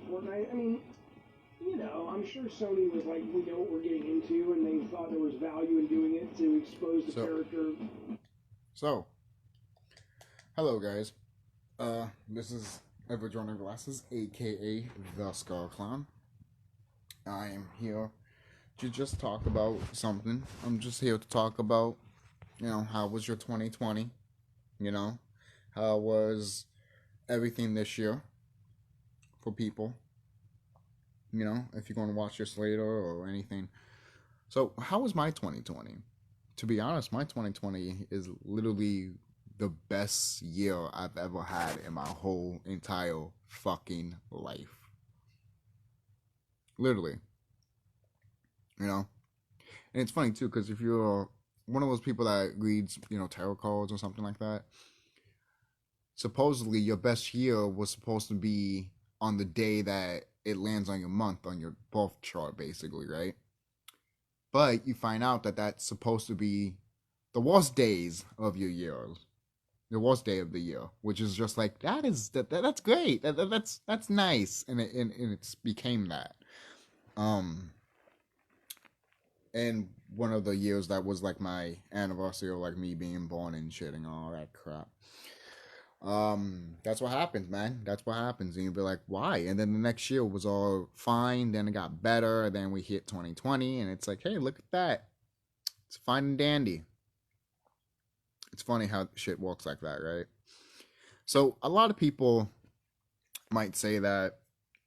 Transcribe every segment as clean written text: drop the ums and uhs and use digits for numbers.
Fortnite. I mean, I'm sure Sony was like, we know what we're getting into, and they thought there was value in doing it to expose the character. So, hello guys. This is Ever Jordan Glasses, aka TheSkullKlown. I am here to just talk about something. I'm just here to talk about, how was your 2020? How was everything this year for people? If you're going to watch this later or anything. So, how was my 2020? To be honest, my 2020 is literally the best year I've ever had in my whole entire fucking life. Literally. And it's funny too, because if you're one of those people that reads, tarot cards or something like that, supposedly your best year was supposed to be on the day that it lands on your month, on your birth chart, basically, right? But you find out that that's supposed to be the worst days of your years, the worst day of the year, which is just like that's great, that's nice, and it's became that. And one of the years that was like my anniversary of like me being born and shit and all that crap. That's what happens, man. That's what happens. And you'll be like, why? And then the next year was all fine. Then it got better. And then we hit 2020. And it's like, hey, look at that. It's fine and dandy. It's funny how shit works like that, right? So a lot of people might say that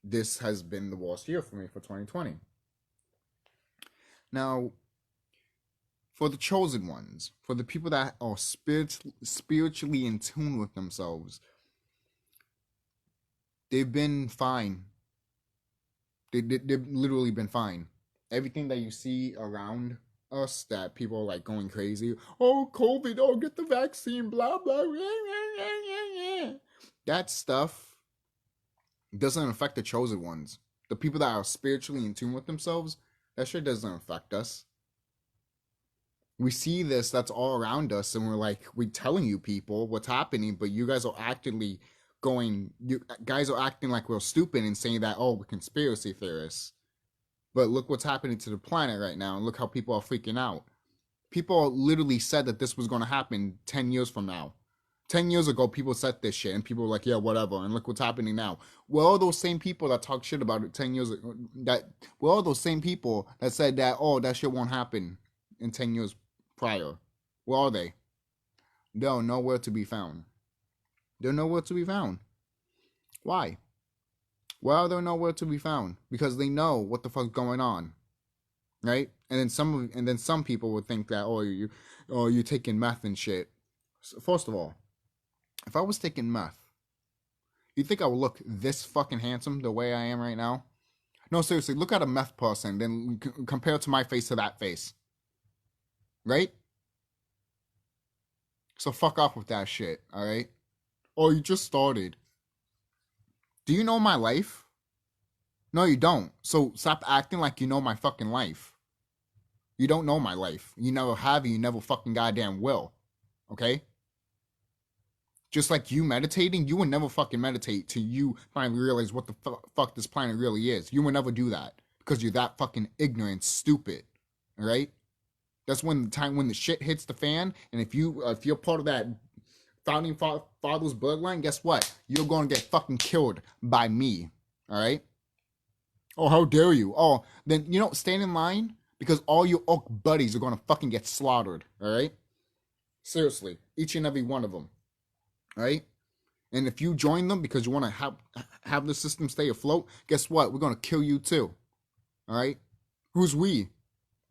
this has been the worst year for me for 2020. Now, for the chosen ones, for the people that are spiritually in tune with themselves, they've been fine. They've literally been fine. Everything that you see around us that people are like going crazy, oh, COVID, oh, get the vaccine, blah, blah, that stuff doesn't affect the chosen ones. The people that are spiritually in tune with themselves, that shit doesn't affect us. We see this, that's all around us, and we're telling you people what's happening, but you guys are actively you guys are acting like we're stupid and saying that, oh, we're conspiracy theorists. But look what's happening to the planet right now, and look how people are freaking out. People literally said that this was going to happen 10 years from now. 10 years ago, people said this shit, and people were like, yeah, whatever, and look what's happening now. We're all those same people that talk shit about it 10 years ago. We're all those same people that said that, oh, that shit won't happen in 10 years prior. Where are they? They're nowhere to be found. They're nowhere to be found. Why? Well, they're nowhere to be found because they know what the fuck's going on, right? And then some people would think that, you're taking meth and shit. So first of all, if I was taking meth, you think I would look this fucking handsome the way I am right now? No, seriously, look at a meth person, then compare to my face to that face. Right? So fuck off with that shit, alright? Oh, you just started. Do you know my life? No, you don't. So stop acting like you know my fucking life. You don't know my life. You never have, you never fucking goddamn will. Okay? Just like you meditating, you would never fucking meditate till you finally realize what the fuck this planet really is. You would never do that because you're that fucking ignorant, stupid. Alright? That's when the shit hits the fan, and if you're part of that founding father's bloodline, guess what? You're going to get fucking killed by me. All right? Oh, how dare you? Oh, then stand in line because all your oak buddies are going to fucking get slaughtered. All right? Seriously, each and every one of them. All right? And if you join them because you want to have the system stay afloat, guess what? We're going to kill you too. All right? Who's we?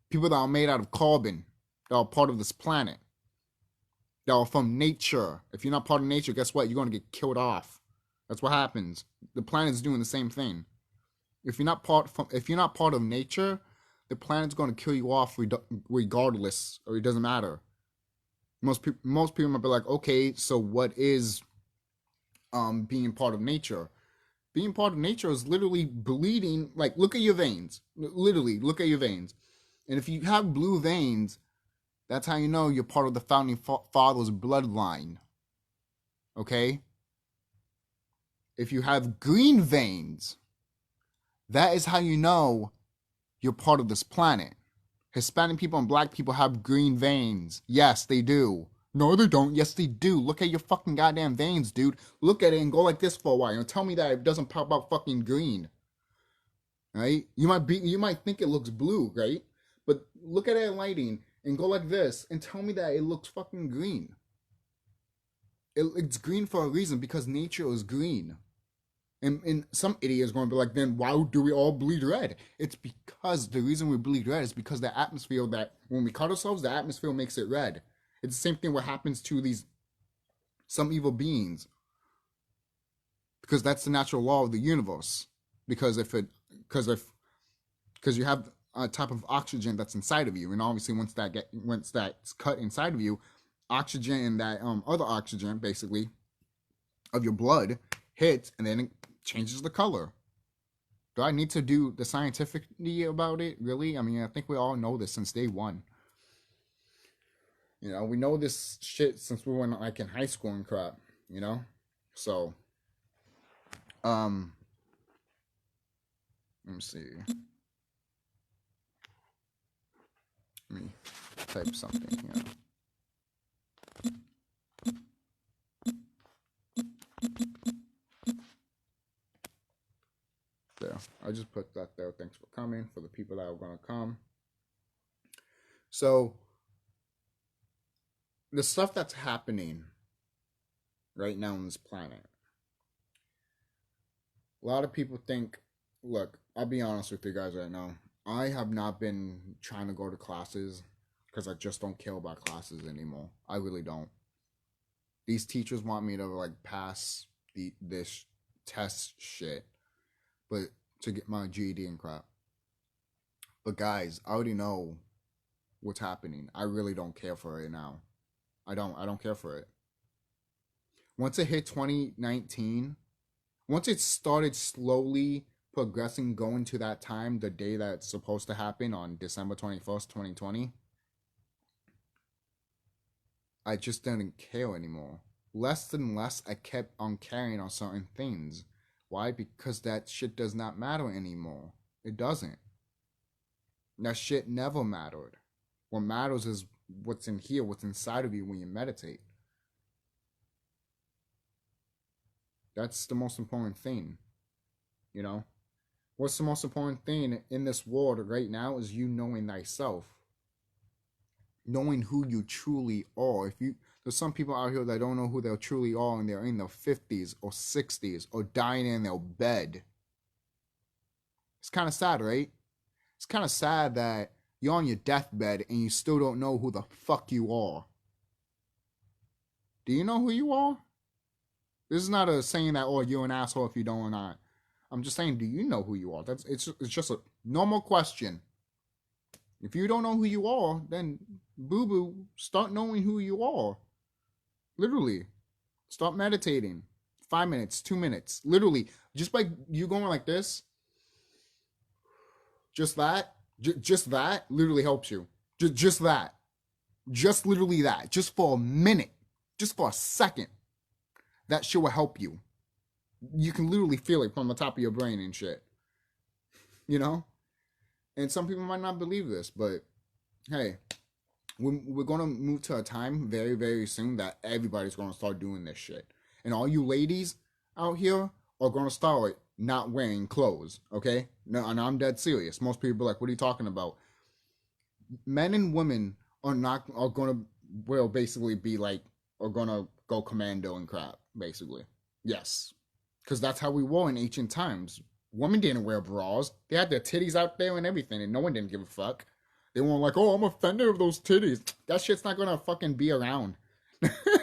People that are made out of carbon, that are part of this planet, that are from nature. If you're not part of nature, guess what? You're going to get killed off. That's what happens. The planet's doing the same thing. If you're not part of nature, the planet's going to kill you off regardless, or it doesn't matter. Most people might be like, okay, so what is being part of nature? Being part of nature is literally bleeding. Like, look at your veins. Literally, look at your veins. And if you have blue veins, that's how you know you're part of the founding father's bloodline. Okay? If you have green veins, That is how you know you're part of this planet. Hispanic people and black people have green veins. Yes, they do. No, they don't. Yes, they do. Look at your fucking goddamn veins, dude. Look at it and go like this for a while and tell me that it doesn't pop out fucking green. Right? You might think it looks blue, right? But look at it in lighting and go like this and tell me that it looks fucking green. It's green for a reason, because nature is green. And some idiot is going to be like, then why do we all bleed red? It's because the reason we bleed red is because the atmosphere, that when we cut ourselves, the atmosphere makes it red. It's the same thing what happens to some evil beings. Because that's the natural law of the universe. Because you have a type of oxygen that's inside of you, and obviously once that's cut inside of you, oxygen and that other oxygen basically of your blood hits, and then it changes the color. Do I need to do the scientificity about it? Really? I mean, I think we all know this since day one. You know, we know this shit since we were like in high school and crap, you know? So, let me see. Let me type something here. There. I just put that there. Thanks for coming, for the people that are going to come. So, the stuff that's happening right now on this planet. A lot of people think, look, I'll be honest with you guys right now. I have not been trying to go to classes because I just don't care about classes anymore. I really don't. These teachers want me to like pass this test shit, but to get my GED and crap. But guys, I already know what's happening. I really don't care for it now. I don't care for it. Once it hit 2019, once it started slowly progressing, going to that time, the day that's supposed to happen on December 21st, 2020, I just didn't care anymore. Less and less I kept on caring on certain things. Why? Because that shit does not matter anymore. It doesn't. That shit never mattered. What matters is what's in here, what's inside of you when you meditate. That's the most important thing. You know? What's the most important thing in this world right now is you knowing thyself. Knowing who you truly are. There's some people out here that don't know who they truly are, and they're in their 50s or 60s or dying in their bed. It's kind of sad, right? It's kind of sad that you're on your deathbed and you still don't know who the fuck you are. Do you know who you are? This is not a saying that, oh, you're an asshole if you don't or not. I'm just saying, do you know who you are? It's just a normal question. If you don't know who you are, then boo-boo, start knowing who you are. Literally. Start meditating. 5 minutes, 2 minutes. Literally. Just by you going like this, just that literally helps you. Just that. Just literally that. Just for a minute. Just for a second. That shit will help you. You can literally feel it from the top of your brain and shit. You know? And some people might not believe this, but hey, we're going to move to a time very, very soon that everybody's going to start doing this shit. And all you ladies out here are going to start not wearing clothes, okay? No, and I'm dead serious. Most people are like, what are you talking about? Men and women are going to basically be like, are going to go commando and crap, basically. Yes. Because that's how we were in ancient times. Women didn't wear bras. They had their titties out there and everything, and no one didn't give a fuck. They weren't like, oh, I'm offended of those titties. That shit's not gonna fucking be around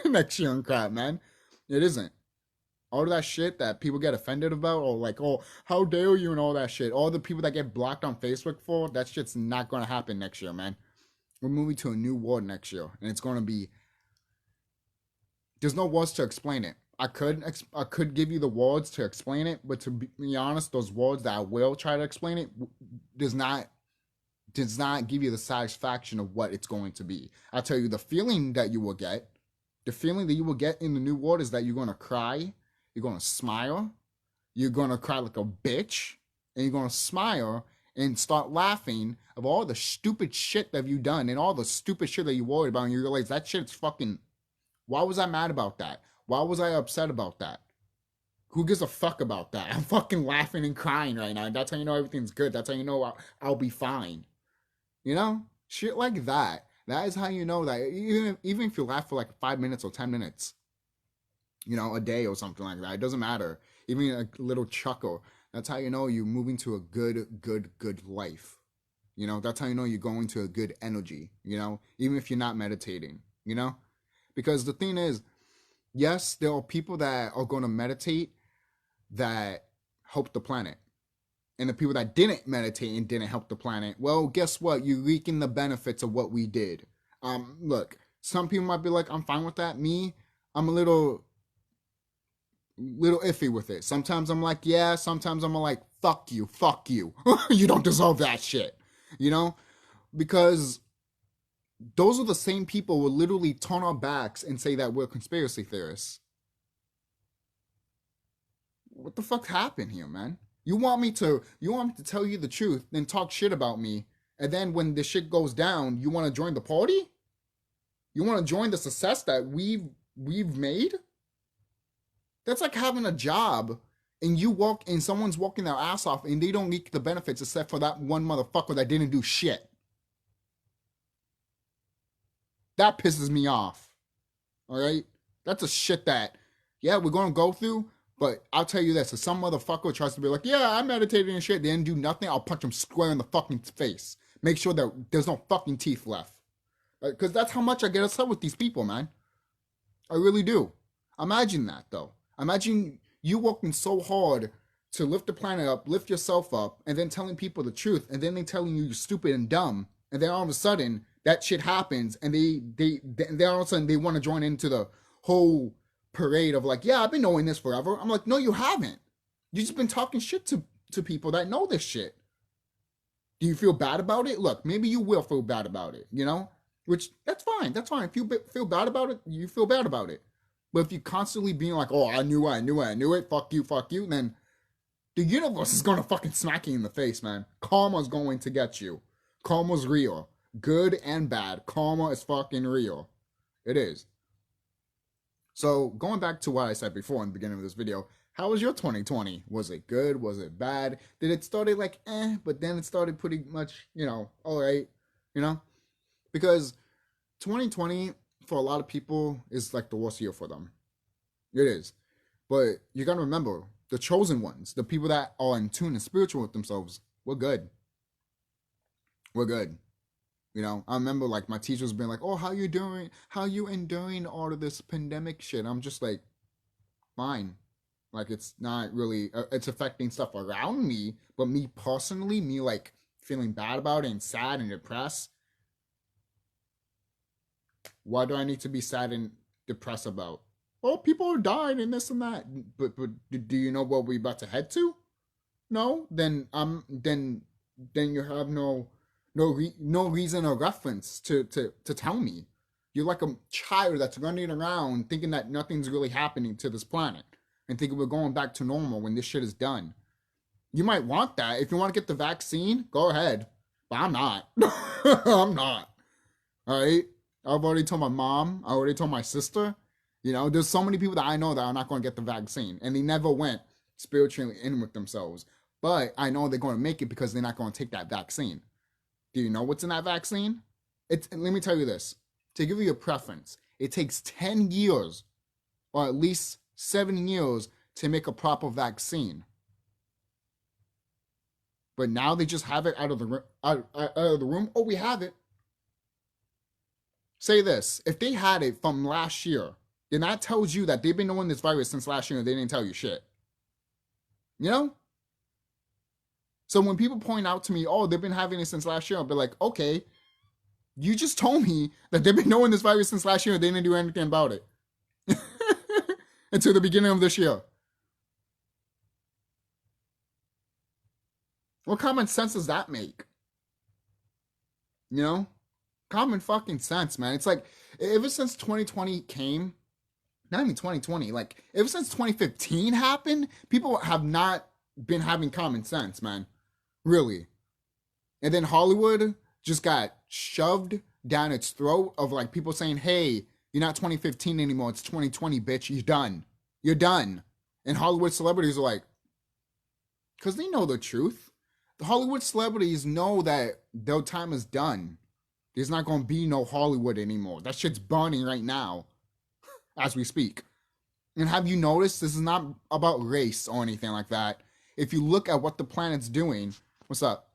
next year and crap, man. It isn't. All of that shit that people get offended about, or like, oh, how dare you and all that shit. All the people that get blocked on Facebook for, that shit's not gonna happen next year, man. We're moving to a new world next year, and it's gonna be... There's no words to explain it. I could give you the words to explain it, but to be honest, those words that I will try to explain it does not give you the satisfaction of what it's going to be. I'll tell you the feeling that you will get. The feeling that you will get in the new world is that you're going to cry, you're going to smile, you're going to cry like a bitch, and you're gonna smile and start laughing of all the stupid shit that you've done and all the stupid shit that you worried about, and you realize that shit's fucking. Why was I mad about that? Why was I upset about that? Who gives a fuck about that? I'm fucking laughing and crying right now. That's how you know everything's good. That's how you know I'll be fine. You know? Shit like that. That is how you know that. Even if you laugh for like 5 minutes or 10 minutes, you know, a day or something like that, it doesn't matter. Even a little chuckle. That's how you know you're moving to a good life. You know, that's how you know you're going to a good energy, you know, even if you're not meditating, you know? Because the thing is, yes, there are people that are going to meditate that help the planet. And the people that didn't meditate and didn't help the planet, well, guess what? You're reaping the benefits of what we did. Look, some people might be like, I'm fine with that. Me, I'm a little iffy with it. Sometimes I'm like, yeah. Sometimes I'm like, fuck you. You don't deserve that shit. You know? Because those are the same people who will literally turn our backs and say that we're conspiracy theorists. What the fuck happened here, man? You want me to tell you the truth, then talk shit about me, and then when the shit goes down, you want to join the party? You want to join the success that we've made? That's like having a job and someone's walking their ass off and they don't reap the benefits except for that one motherfucker that didn't do shit. That pisses me off. All right? That's a shit that, yeah, we're going to go through. But I'll tell you this, if some motherfucker tries to be like, yeah, I meditated and shit, they didn't do nothing, I'll punch him square in the fucking face. Make sure that there's no fucking teeth left. Because that's how much I get upset with these people, man. I really do. Imagine that, though. Imagine you working so hard to lift the planet up, lift yourself up, and then telling people the truth, and then they telling you you're stupid and dumb, and then all of a sudden, that shit happens, and they all of a sudden, they want to join into the whole parade of like, yeah, I've been knowing this forever. I'm like, no, you haven't. You just been talking shit to people that know this shit. Do you feel bad about it? Look, maybe you will feel bad about it, you know? Which, that's fine. If you feel bad about it, you feel bad about it. But if you constantly being like, oh, I knew it, fuck you, then the universe is going to fucking smack you in the face, man. Karma's going to get you. Karma's real. Good and bad. Karma is fucking real. It is. So, going back to what I said before in the beginning of this video, how was your 2020? Was it good? Was it bad? Did it start like, but then it started pretty much, you know, all right, you know? Because 2020, for a lot of people, is like the worst year for them. It is. But you gotta remember, the chosen ones, the people that are in tune and spiritual with themselves, we're good. We're good. You know, I remember like my teachers being like, oh, how you doing? How you enduring all of this pandemic shit? I'm just like, fine. Like, it's not really, it's affecting stuff around me, but me personally, me like feeling bad about it and sad and depressed. Why do I need to be sad and depressed about? Oh, people are dying and this and that. But do you know what we're about to head to? No? Then you have no reason or reference to tell me. You're like a child that's running around thinking that nothing's really happening to this planet and thinking we're going back to normal when this shit is done. You might want that. If you want to get the vaccine, go ahead. But I'm not. I'm not. All right? I've already told my mom. I already told my sister. You know, there's so many people that I know that are not going to get the vaccine. And they never went spiritually in with themselves. But I know they're going to make it because they're not going to take that vaccine. Do you know what's in that vaccine? Let me tell you this. To give you a preference, it takes 10 years or at least 7 years to make a proper vaccine. But now they just have it out of the room. Oh, we have it. Say this. If they had it from last year, then that tells you that they've been knowing this virus since last year and they didn't tell you shit. You know? So when people point out to me, oh, they've been having it since last year, I'll be like, okay, you just told me that they've been knowing this virus since last year and they didn't do anything about it. Until the beginning of this year. What common sense does that make? You know? Common fucking sense, man. It's like, ever since 2020 came, not even 2020, like, ever since 2015 happened, people have not been having common sense, man. Really. And then Hollywood just got shoved down its throat of like people saying, hey, you're not 2015 anymore. It's 2020, bitch. You're done. You're done. And Hollywood celebrities are like, because they know the truth. The Hollywood celebrities know that their time is done. There's not going to be no Hollywood anymore. That shit's burning right now as we speak. And have you noticed this is not about race or anything like that? If you look at what the planet's doing, what's up?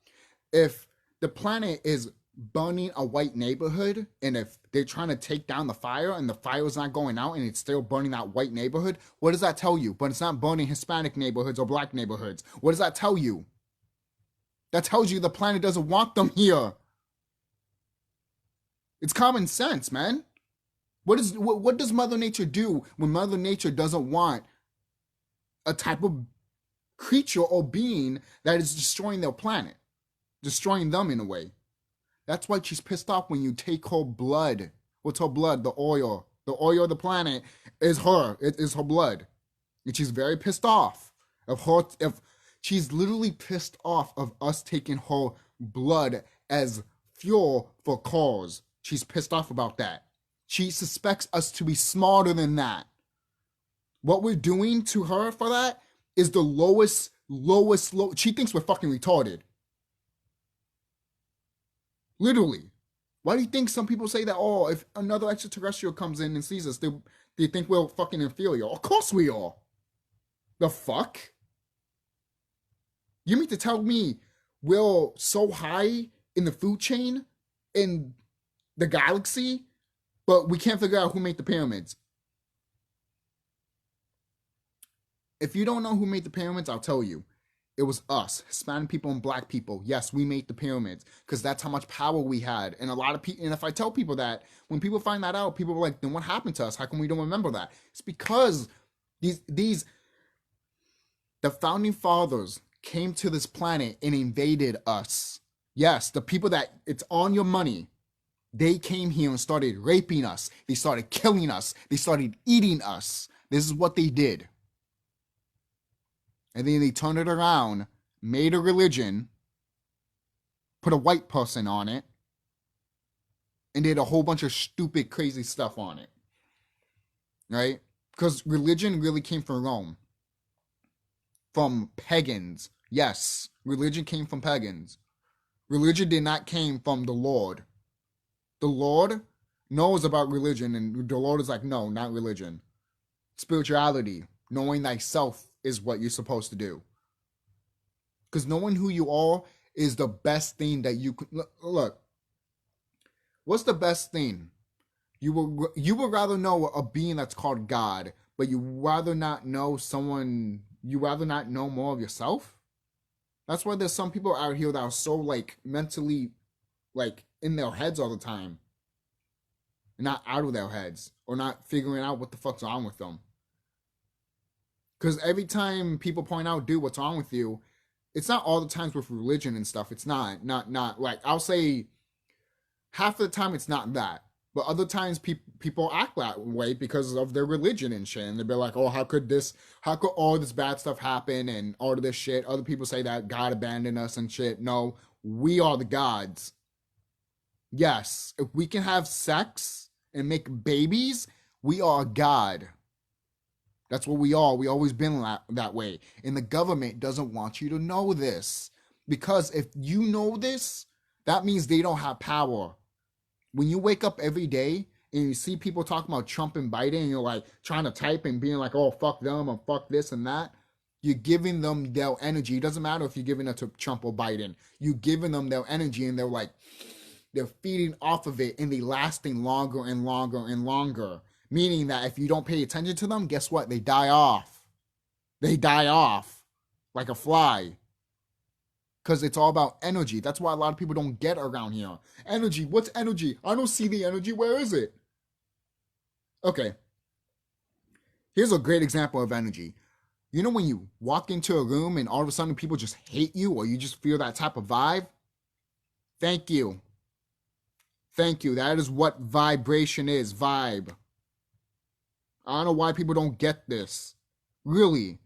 If the planet is burning a white neighborhood, and if they're trying to take down the fire and the fire is not going out and it's still burning that white neighborhood, what does that tell you? But it's not burning Hispanic neighborhoods or black neighborhoods. What does that tell you? That tells you the planet doesn't want them here. It's common sense, man. What does Mother Nature do when Mother Nature doesn't want a type of creature or being that is destroying their planet? Destroying them in a way. That's why she's pissed off when you take her blood. What's her blood? The oil. The oil of the planet is her. It is her blood. And she's very pissed off of her. If she's literally pissed off of us taking her blood as fuel for cars. She's pissed off about that. She suspects us to be smarter than that. What we're doing to her for that is the lowest. She thinks we're fucking retarded. Literally. Why do you think some people say that, oh, if another extraterrestrial comes in and sees us, they think we're fucking inferior? Of course we are. The fuck? You mean to tell me we're so high in the food chain in the galaxy, but we can't figure out who made the pyramids? If you don't know who made the pyramids, I'll tell you. It was us, Hispanic people and black people. Yes, we made the pyramids because that's how much power we had. And a lot of people, and if I tell people that, when people find that out, people are like, then what happened to us? How come we don't remember that? It's because the founding fathers came to this planet and invaded us. Yes, the people that it's on your money, they came here and started raping us. They started killing us. They started eating us. This is what they did. And then they turned it around, made a religion, put a white person on it, and did a whole bunch of stupid, crazy stuff on it. Right? Because religion really came from Rome. From pagans. Yes, religion came from pagans. Religion did not came from the Lord. The Lord knows about religion, and the Lord is like, no, not religion. Spirituality, knowing thyself, is what you're supposed to do. Because knowing who you are is the best thing that you could... Look, what's the best thing? You would rather know a being that's called God, but you rather not know someone... You rather not know more of yourself? That's why there's some people out here that are so, like, mentally, like, in their heads all the time. Not out of their heads. Or not figuring out what the fuck's wrong with them. Because every time people point out, dude, what's wrong with you? It's not all the times with religion and stuff. It's not like, I'll say half of the time it's not that. But other times people act that way because of their religion and shit. And they'll be like, oh, how could all this bad stuff happen and all of this shit? Other people say that God abandoned us and shit. No, we are the gods. Yes, if we can have sex and make babies, we are God. That's what we are. We always been that way. And the government doesn't want you to know this. Because if you know this, that means they don't have power. When you wake up every day and you see people talking about Trump and Biden and you're like trying to type and being like, oh, fuck them or fuck this and that, you're giving them their energy. It doesn't matter if you're giving it to Trump or Biden. You're giving them their energy and they're feeding off of it and they lasting longer and longer and longer. Meaning that if you don't pay attention to them, guess what? They die off. They die off like a fly. Because it's all about energy. That's why a lot of people don't get around here. Energy. What's energy? I don't see the energy. Where is it? Okay. Here's a great example of energy. You know when you walk into a room and all of a sudden people just hate you or you just feel that type of vibe? Thank you. Thank you. That is what vibration is. Vibe. I don't know why people don't get this. Really.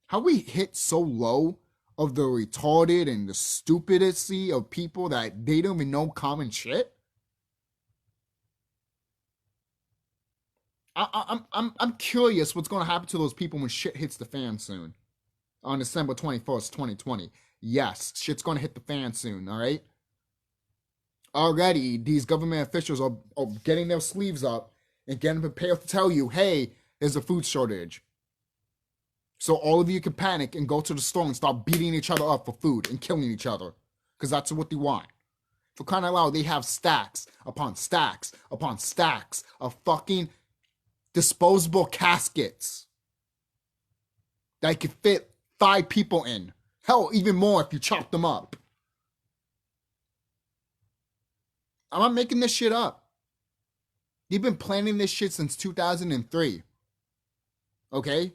How we hit so low of the retarded and the stupidity of people that they don't even know common shit. I'm curious what's going to happen to those people when shit hits the fan soon. On December 21st, 2020. Yes, shit's going to hit the fan soon, all right? Already, these government officials are getting their sleeves up and getting prepared to tell you, hey, there's a food shortage. So all of you can panic and go to the store and start beating each other up for food and killing each other. Because that's what they want. For crying out loud, they have stacks upon stacks upon stacks of fucking disposable caskets that could fit 5 people in. Hell, even more if you chop them up. I'm not making this shit up. They've been planning this shit since 2003. Okay?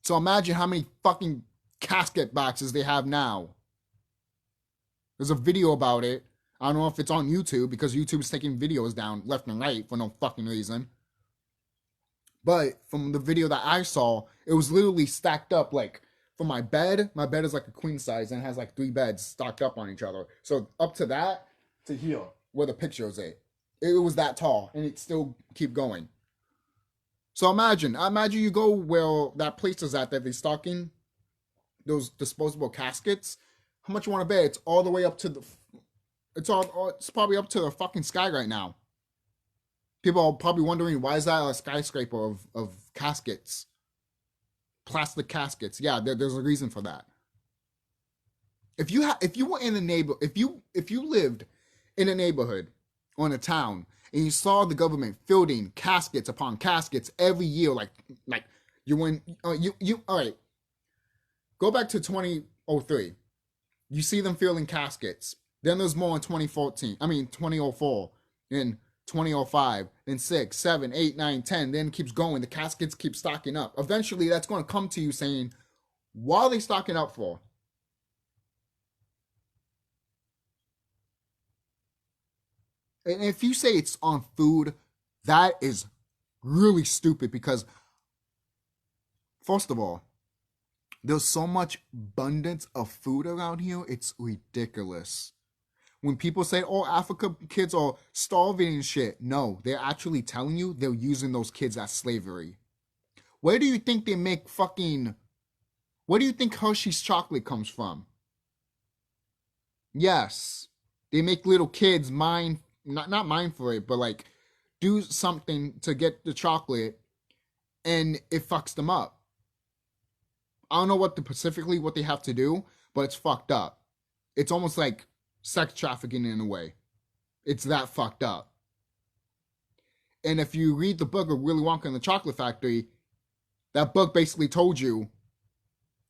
So imagine how many fucking casket boxes they have now. There's a video about it. I don't know if it's on YouTube because YouTube's taking videos down left and right for no fucking reason. But from the video that I saw, it was literally stacked up like from my bed is like a queen size and it has like 3 beds stacked up on each other. So up to that, to here, where the picture is at. It was that tall and it still keep going. So imagine you go where that place is at that they're stocking those disposable caskets. How much you want to bet? It's all the way up to the... It's probably up to the fucking sky right now. People are probably wondering, why is that a skyscraper of caskets? Plastic caskets. Yeah, there's a reason for that. If you were in a if you lived in a neighborhood or in a town and you saw the government fielding caskets upon caskets every year, like you went you all right. Go back to 2003. You see them fielding caskets. Then there's more in 2004, then 2005, then 6, 7, 8, 9, 10, then it keeps going. The caskets keep stocking up. Eventually, that's going to come to you saying, what are they stocking up for? And if you say it's on food, that is really stupid because, first of all, there's so much abundance of food around here, it's ridiculous. When people say, oh, Africa kids are starving and shit, no, they're actually telling you they're using those kids as slavery. Where do you think they make fucking... Where do you think Hershey's chocolate comes from? Yes, they make little kids mine, not mine for it, but like do something to get the chocolate and it fucks them up. I don't know specifically what they have to do, but it's fucked up. It's almost like sex trafficking in a way. It's that fucked up. And if you read the book of Willy Wonka and the Chocolate Factory, that book basically told you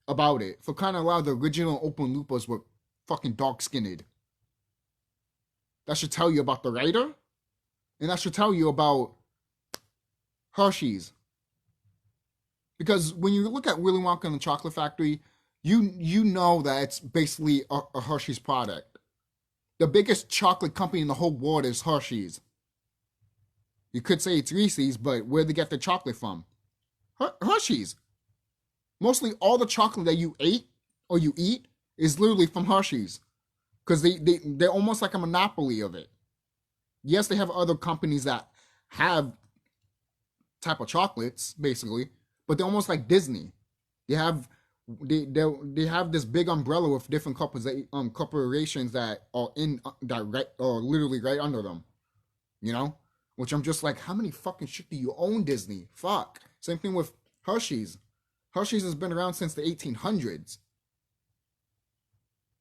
about it. For crying out loud, the original Oompa Loompas were fucking dark-skinned. That should tell you about the writer, and that should tell you about Hershey's. Because when you look at Willy Wonka and the Chocolate Factory, you know that it's basically a Hershey's product. The biggest chocolate company in the whole world is Hershey's. You could say it's Reese's, but where they get their chocolate from? Hershey's. Mostly all the chocolate that you ate or you eat is literally from Hershey's. Because they're almost like a monopoly of it. Yes, they have other companies that have type of chocolates, basically, but they're almost like Disney. They have this big umbrella with different corporations that are literally right under them. You know? Which I'm just like, how many fucking shit do you own, Disney? Fuck. Same thing with Hershey's. Hershey's has been around since the 1800s.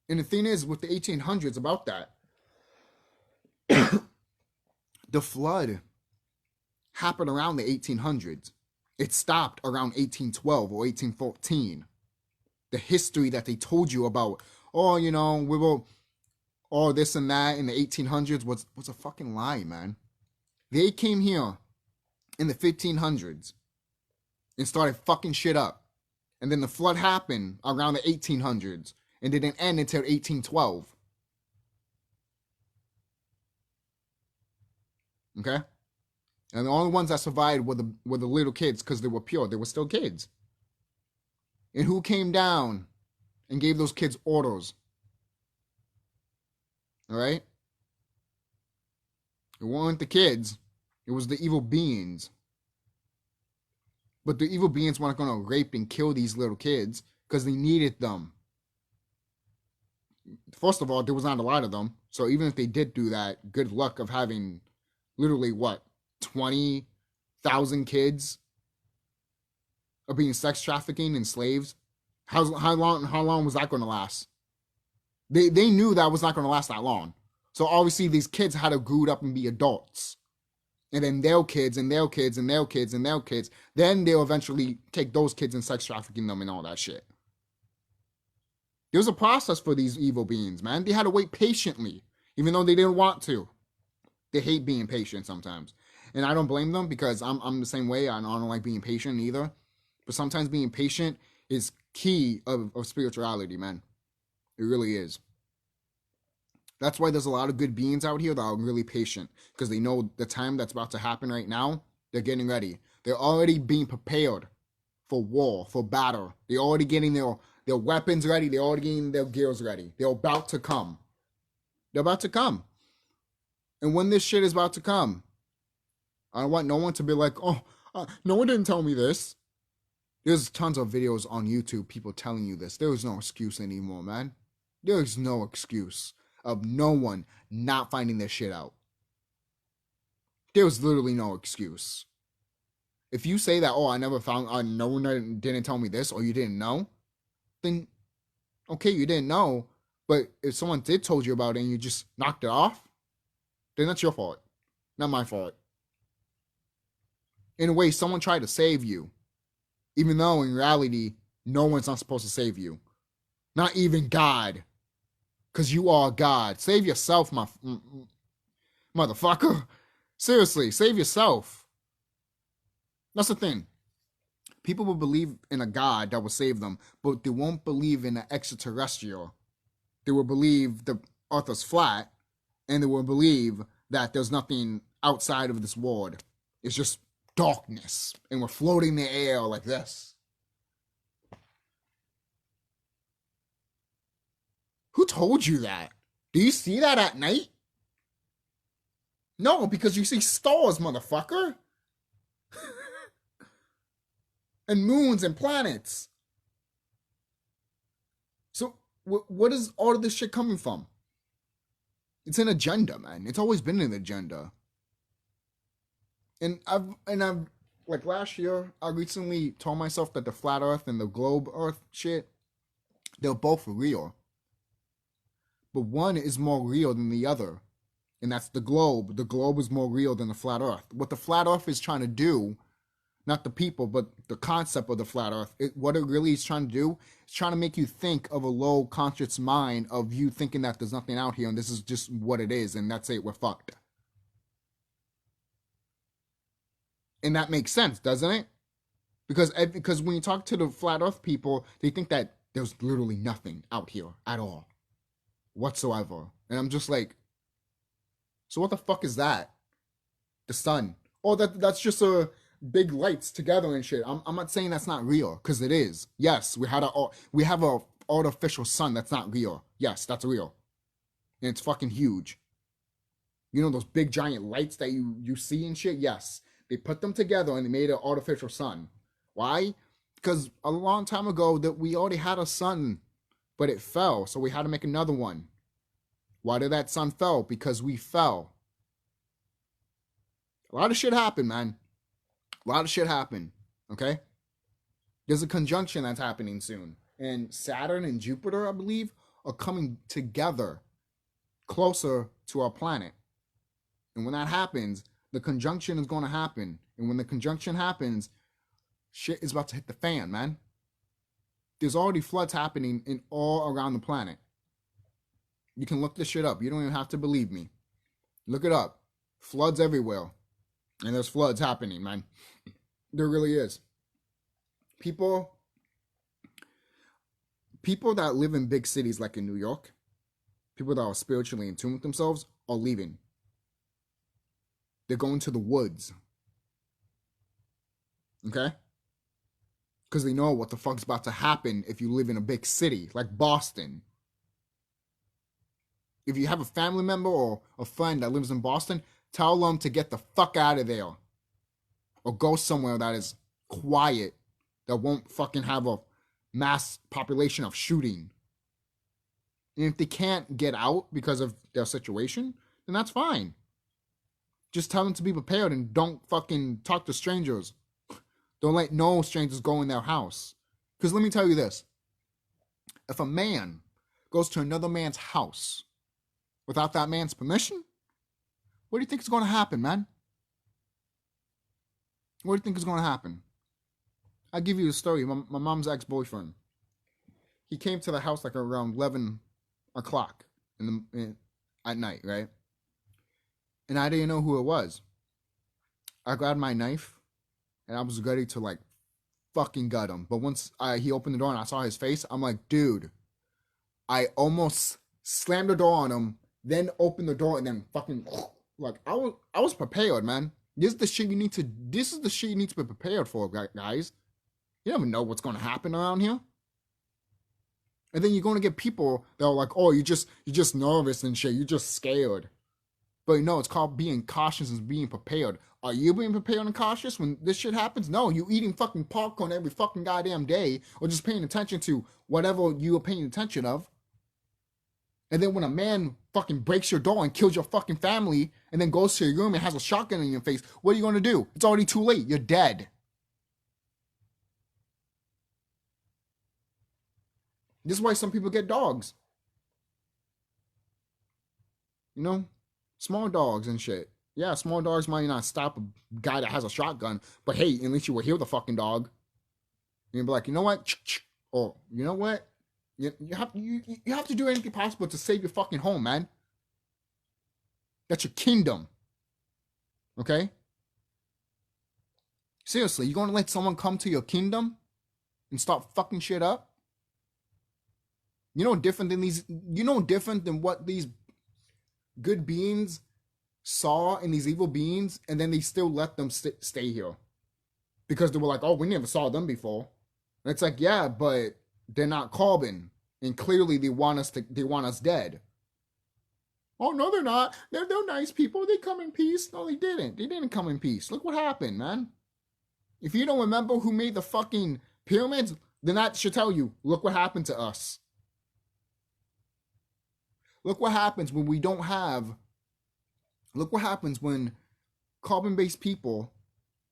And the thing is, with the 1800s, about that, the flood happened around the 1800s. It stopped around 1812 or 1814. The history that they told you about, oh, you know, we will, oh, this and that in the 1800s was a fucking lie, man. They came here in the 1500s and started fucking shit up. And then the flood happened around the 1800s and didn't end until 1812. Okay? And the only ones that survived were the little kids because they were pure. They were still kids. And who came down and gave those kids orders? All right? It weren't the kids. It was the evil beings. But the evil beings weren't going to rape and kill these little kids because they needed them. First of all, there was not a lot of them. So even if they did do that, good luck of having literally, 20,000 kids are being sex trafficking and slaves. How long was that going to last? They knew that was not going to last that long. So obviously these kids had to grow up and be adults. And then their kids and their kids and their kids and their kids. Then they'll eventually take those kids and sex trafficking them and all that shit. There was a process for these evil beings, man. They had to wait patiently, even though they didn't want to. They hate being patient sometimes. And I don't blame them because I'm the same way. I don't like being patient either. But sometimes being patient is key of spirituality, man. It really is. That's why there's a lot of good beings out here that are really patient because they know the time that's about to happen right now. They're getting ready. They're already being prepared for war, for battle. They're already getting their weapons ready. They're already getting their gears ready. They're about to come. They're about to come. And when this shit is about to come, I don't want no one to be like, oh, no one didn't tell me this. There's tons of videos on YouTube, people telling you this. There is no excuse anymore, man. There is no excuse of no one not finding this shit out. There was literally no excuse. If you say that, oh, I never found, no one didn't tell me this, or you didn't know, then, okay, you didn't know, but if someone did told you about it and you just knocked it off, then that's your fault, not my fault. In a way, someone tried to save you, even though in reality, no one's not supposed to save you. Not even God. Because you are God. Save yourself, motherfucker. Seriously, save yourself. That's the thing. People will believe in a God that will save them, but they won't believe in an extraterrestrial. They will believe the earth is flat, and they will believe that there's nothing outside of this world. It's just darkness, and we're floating in the air like this. Who told you that? Do you see that at night? No, because you see stars, motherfucker. And moons and planets. So, what is all of this shit coming from? It's an agenda, man. It's always been an agenda. And I've like last year, I recently told myself that the flat earth and the globe earth shit, they're both real. But one is more real than the other. And that's the globe. The globe is more real than the flat earth. What the flat earth is trying to do, not the people, but the concept of the flat earth, what it really is trying to do, is trying to make you think of a low conscious mind of you thinking that there's nothing out here and this is just what it is and that's it, we're fucked. And that makes sense, doesn't it? Because when you talk to the flat earth people, they think that there's literally nothing out here at all. Whatsoever. And I'm just like, so what the fuck is that? The sun. Oh, that's just a big lights together and shit. I'm not saying that's not real, because it is. Yes, we have a artificial sun that's not real. Yes, that's real. And it's fucking huge. You know those big giant lights that you see and shit? Yes. They put them together and they made an artificial sun. Why? Because a long time ago that we already had a sun, but it fell, so we had to make another one. Why did that sun fall? Because we fell. A lot of shit happened, man. A lot of shit happened, okay? There's a conjunction that's happening soon. And Saturn and Jupiter, I believe, are coming together closer to our planet. And when that happens, the conjunction is going to happen. And when the conjunction happens, shit is about to hit the fan, man. There's already floods happening in all around the planet. You can look this shit up. You don't even have to believe me. Look it up. Floods everywhere. And there's floods happening, man. There really is. People that live in big cities like in New York, people that are spiritually in tune with themselves, are leaving. They're going to the woods. Okay? because they know what the fuck's about to happen if you live in a big city like Boston. If you have a family member or a friend that lives in Boston, tell them to get the fuck out of there. Or go somewhere that is quiet, that won't fucking have a mass population of shooting. And if they can't get out because of their situation, then that's fine. Just tell them to be prepared and don't fucking talk to strangers. Don't let no strangers go in their house. Because let me tell you this. If a man goes to another man's house without that man's permission, what do you think is going to happen, man? What do you think is going to happen? I'll give you a story. My mom's ex-boyfriend. He came to the house like around 11 o'clock at night, right? And I didn't know who it was. I grabbed my knife, and I was ready to, like, fucking gut him. But once he opened the door and I saw his face, I'm like, dude, I almost slammed the door on him, then opened the door, and then fucking, like, I was prepared, man. This is the shit you need to be prepared for, guys. You never know what's going to happen around here. And then you're going to get people that are like, oh, you're just nervous and shit. You're just scared. But no, it's called being cautious and being prepared. Are you being prepared and cautious when this shit happens? No, you eating fucking popcorn every fucking goddamn day or just paying attention to whatever you are paying attention of. And then when a man fucking breaks your door and kills your fucking family and then goes to your room and has a shotgun in your face, what are you going to do? It's already too late. You're dead. This is why some people get dogs. You know? Small dogs and shit. Yeah, small dogs might not stop a guy that has a shotgun, but hey, at least you will hear the fucking dog. And you'll be like, you know what? Or, you know what? You have to do anything possible to save your fucking home, man. That's your kingdom. Okay? Seriously, you gonna let someone come to your kingdom and start fucking shit up? You know different than what these good beings saw in these evil beings, and then they still let them stay here. Because they were like, oh, we never saw them before. And it's like, yeah, but they're not carbon, and clearly they want us dead. Oh no, they're not. They're nice people. They come in peace. No, they didn't. They didn't come in peace. Look what happened, man. If you don't remember who made the fucking pyramids, then that should tell you. Look what happened to us. Look what happens when we don't have. Look what happens when carbon-based people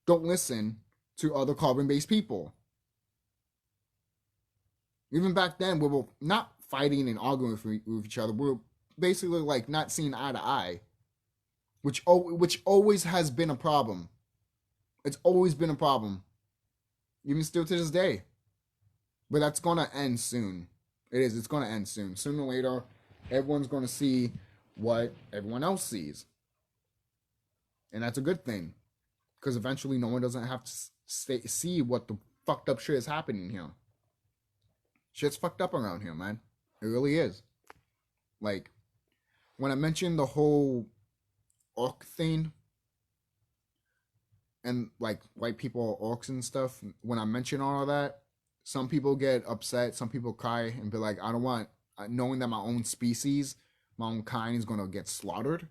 don't listen to other carbon-based people. Even back then, we were not fighting and arguing with each other. We were basically like not seeing eye to eye, which always has been a problem. It's always been a problem, even still to this day. But that's gonna end soon. It is. It's gonna end soon. Sooner or later, everyone's gonna see what everyone else sees, and that's a good thing, because eventually, no one doesn't have to see what the fucked up shit is happening here. Shit's fucked up around here, man. It really is. Like, when I mentioned the whole orc thing, and like white people are orcs and stuff, when I mention all of that, some people get upset, some people cry and be like, I don't want, knowing that my own species, my own kind is gonna get slaughtered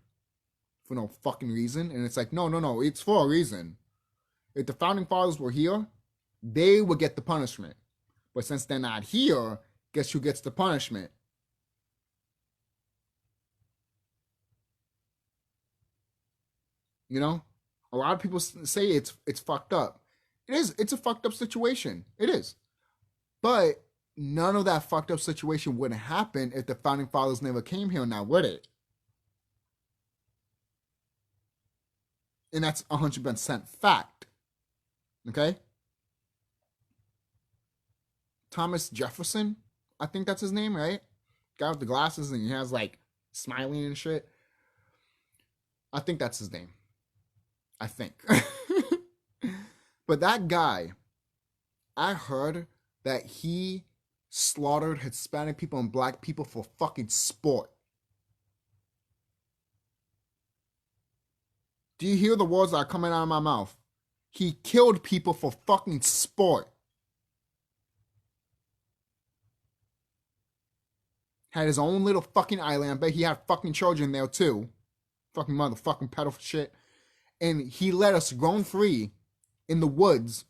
for no fucking reason. And it's like, no, it's for a reason. If the founding fathers were here, they would get the punishment. But since they're not here, guess who gets the punishment? You know? A lot of people say it's fucked up. It is. It's a fucked up situation. It is. But none of that fucked up situation wouldn't happen if the founding fathers never came here now, would it? And that's 100% fact. Okay? Thomas Jefferson, I think that's his name, right? Guy with the glasses and he has like smiling and shit. I think that's his name. I think. But that guy, I heard that he slaughtered Hispanic people and black people for fucking sport. Do you hear the words that are coming out of my mouth? He killed people for fucking sport. had his own little fucking island. But he had fucking children there too. Fucking motherfucking pedo shit. And he let us roam free in the woods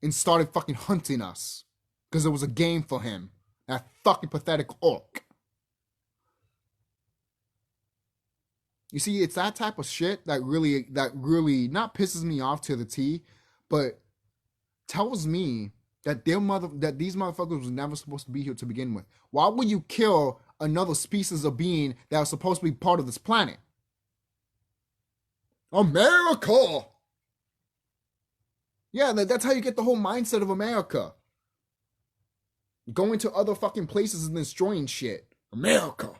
and started fucking hunting us. Because it was a game for him. That fucking pathetic orc. You see, it's that type of shit that really not pisses me off to the T, but tells me that these motherfuckers was never supposed to be here to begin with. Why would you kill another species of being that was supposed to be part of this planet? America! Yeah, that's how you get the whole mindset of America. Going to other fucking places and destroying shit. America!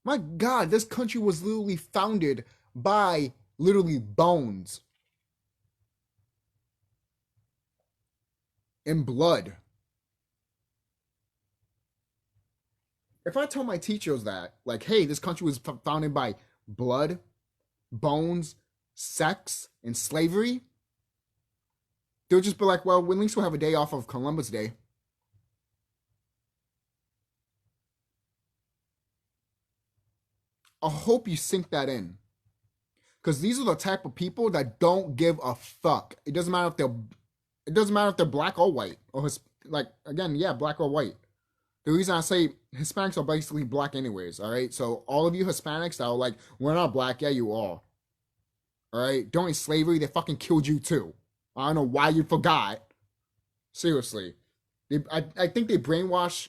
My God, this country was literally founded by literally bones and blood. If I tell my teachers that, like, hey, this country was founded by blood, bones, sex, and slavery, they'll just be like, well, at least we'll have a day off of Columbus Day. I hope you sink that in. Because these are the type of people that don't give a fuck. It doesn't matter if they're black or white. Or black or white. The reason I say Hispanics are basically black anyways, alright? So all of you Hispanics that are like, we're not black, yeah, you are. Alright? During slavery, they fucking killed you too. I don't know why you forgot. Seriously. I think they brainwash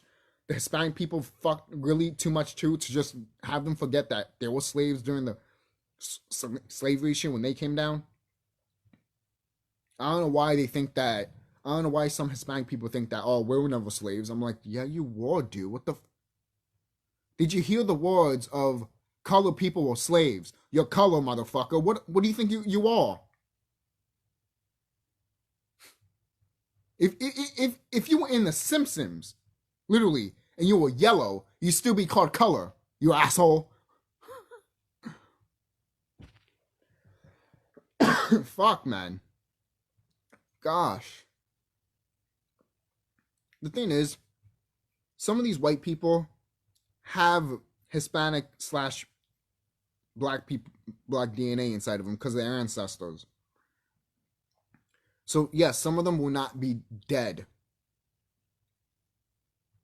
the Hispanic people really too much too, to just have them forget that there were slaves during the slavery shit when they came down. I don't know why they think that. I don't know why some Hispanic people think that, oh, we were never slaves. I'm like, yeah, you were, dude. What the did you hear the words of colored people were slaves? You're color, motherfucker. What do you think you are? If you were in The Simpsons, literally, and you were yellow, you'd still be called color, you asshole. Fuck, man. Gosh. The thing is, some of these white people have Hispanic / black DNA inside of them because they're ancestors. So, yes, some of them will not be dead.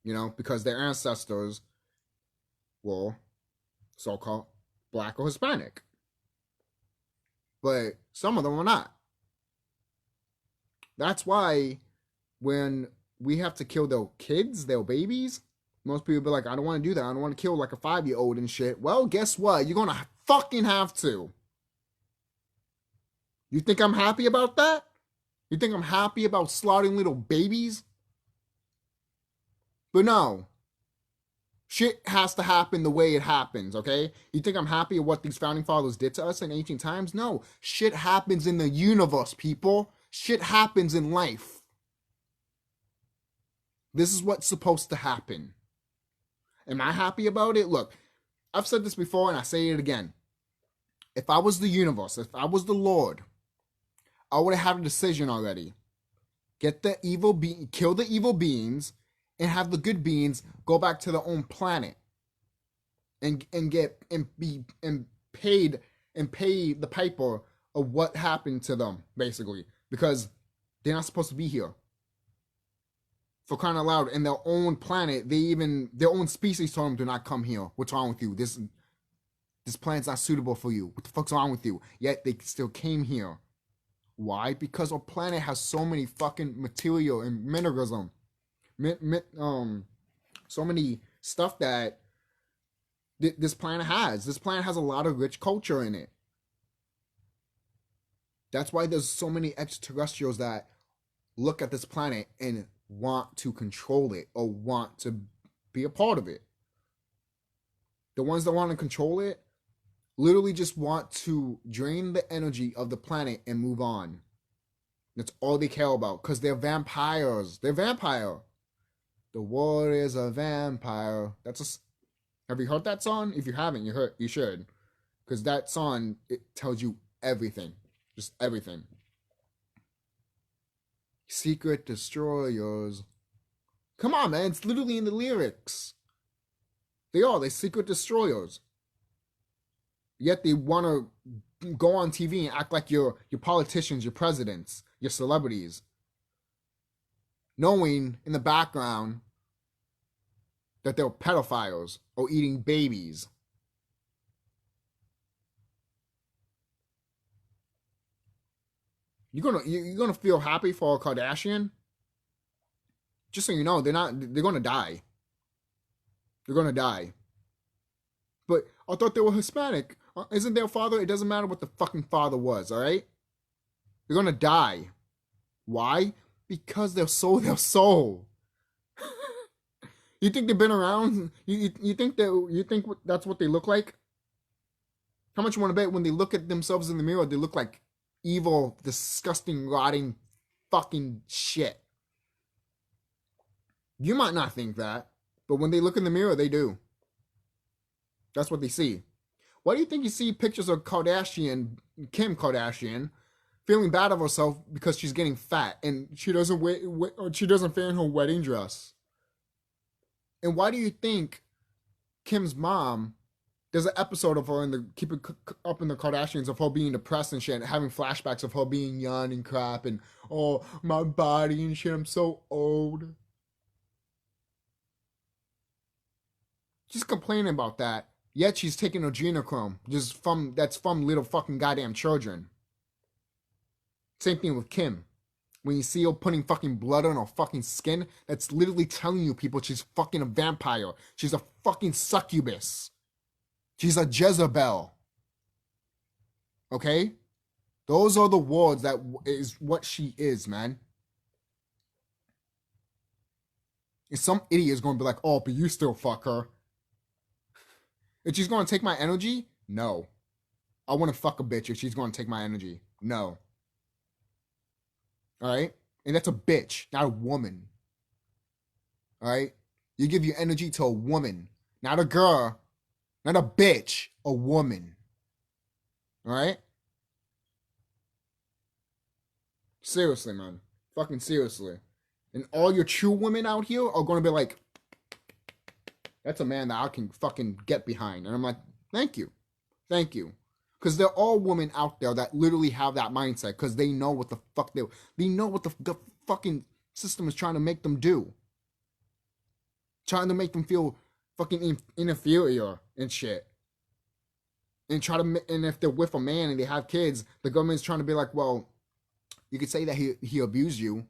You know, because their ancestors were so-called black or Hispanic. But some of them are not. That's why when we have to kill their kids, their babies, most people be like, I don't want to do that. I don't want to kill like a 5-year-old and shit. Well, guess what? You're going to fucking have to. You think I'm happy about that? You think I'm happy about slaughtering little babies? But no. Shit has to happen the way it happens, okay? You think I'm happy at what these founding fathers did to us in ancient times? No. Shit happens in the universe, people. Shit happens in life. This is what's supposed to happen. Am I happy about it? Look, I've said this before and I say it again. If I was the universe, if I was the Lord, I would have had a decision already. Kill the evil beings, and have the good beings go back to their own planet, and pay the piper of what happened to them, basically, because they're not supposed to be here. For crying out loud, in their own planet, their own species told them, do not come here. What's wrong with you? This planet's not suitable for you. What the fuck's wrong with you? Yet they still came here. Why? Because our planet has so many fucking material and mineralism. So many stuff that this planet has. This planet has a lot of rich culture in it. That's why there's so many extraterrestrials that look at this planet and want to control it or want to be a part of it. The ones that want to control it literally just want to drain the energy of the planet and move on. That's all they care about, because they're vampires. They're vampire. The world is a vampire. Have you heard that song? If you haven't, you should. Because that song, it tells you everything. Just everything. Secret destroyers. Come on, man. It's literally in the lyrics. They're secret destroyers. Yet they want to go on TV and act like your politicians, your presidents, your celebrities. Knowing in the background that they're pedophiles or eating babies. You're gonna feel happy for a Kardashian? Just so you know, they're gonna die. They're gonna die. But I thought they were Hispanic. Isn't their father? It doesn't matter what the fucking father was, alright? They're gonna die. Why? Because they're sold their soul. You think they've been around? You think that's what they look like? How much you want to bet when they look at themselves in the mirror, they look like evil, disgusting, rotting fucking shit? You might not think that, but when they look in the mirror, they do. That's what they see. Why do you think you see pictures of Kim Kardashian, feeling bad of herself because she's getting fat and she doesn't fit in her wedding dress? And why do you think Kim's mom, there's an episode of her in the Keep It Up in the Kardashians of her being depressed and shit, and having flashbacks of her being young and crap and, oh, my body and shit, I'm so old. She's complaining about that, yet she's taking adrenochrome, that's from little fucking goddamn children. Same thing with Kim. When you see her putting fucking blood on her fucking skin, that's literally telling you people she's fucking a vampire. She's a fucking succubus. She's a Jezebel. Okay? Those are the words that is what she is, man. And some idiot is going to be like, oh, but you still fuck her. If she's going to take my energy, no. I want to fuck a bitch if she's going to take my energy. No. Alright? And that's a bitch, not a woman. Alright? You give your energy to a woman, not a girl, not a bitch, a woman. Alright? Seriously, man. Fucking seriously. And all your true women out here are going to be like, that's a man that I can fucking get behind. And I'm like, thank you. Thank you. Because they're all women out there that literally have that mindset because they know what the fuck they know what the fucking system is trying to make them do. Trying to make them feel fucking inferior and shit. And if they're with a man and they have kids, the government's trying to be like, well, you could say that he abused you.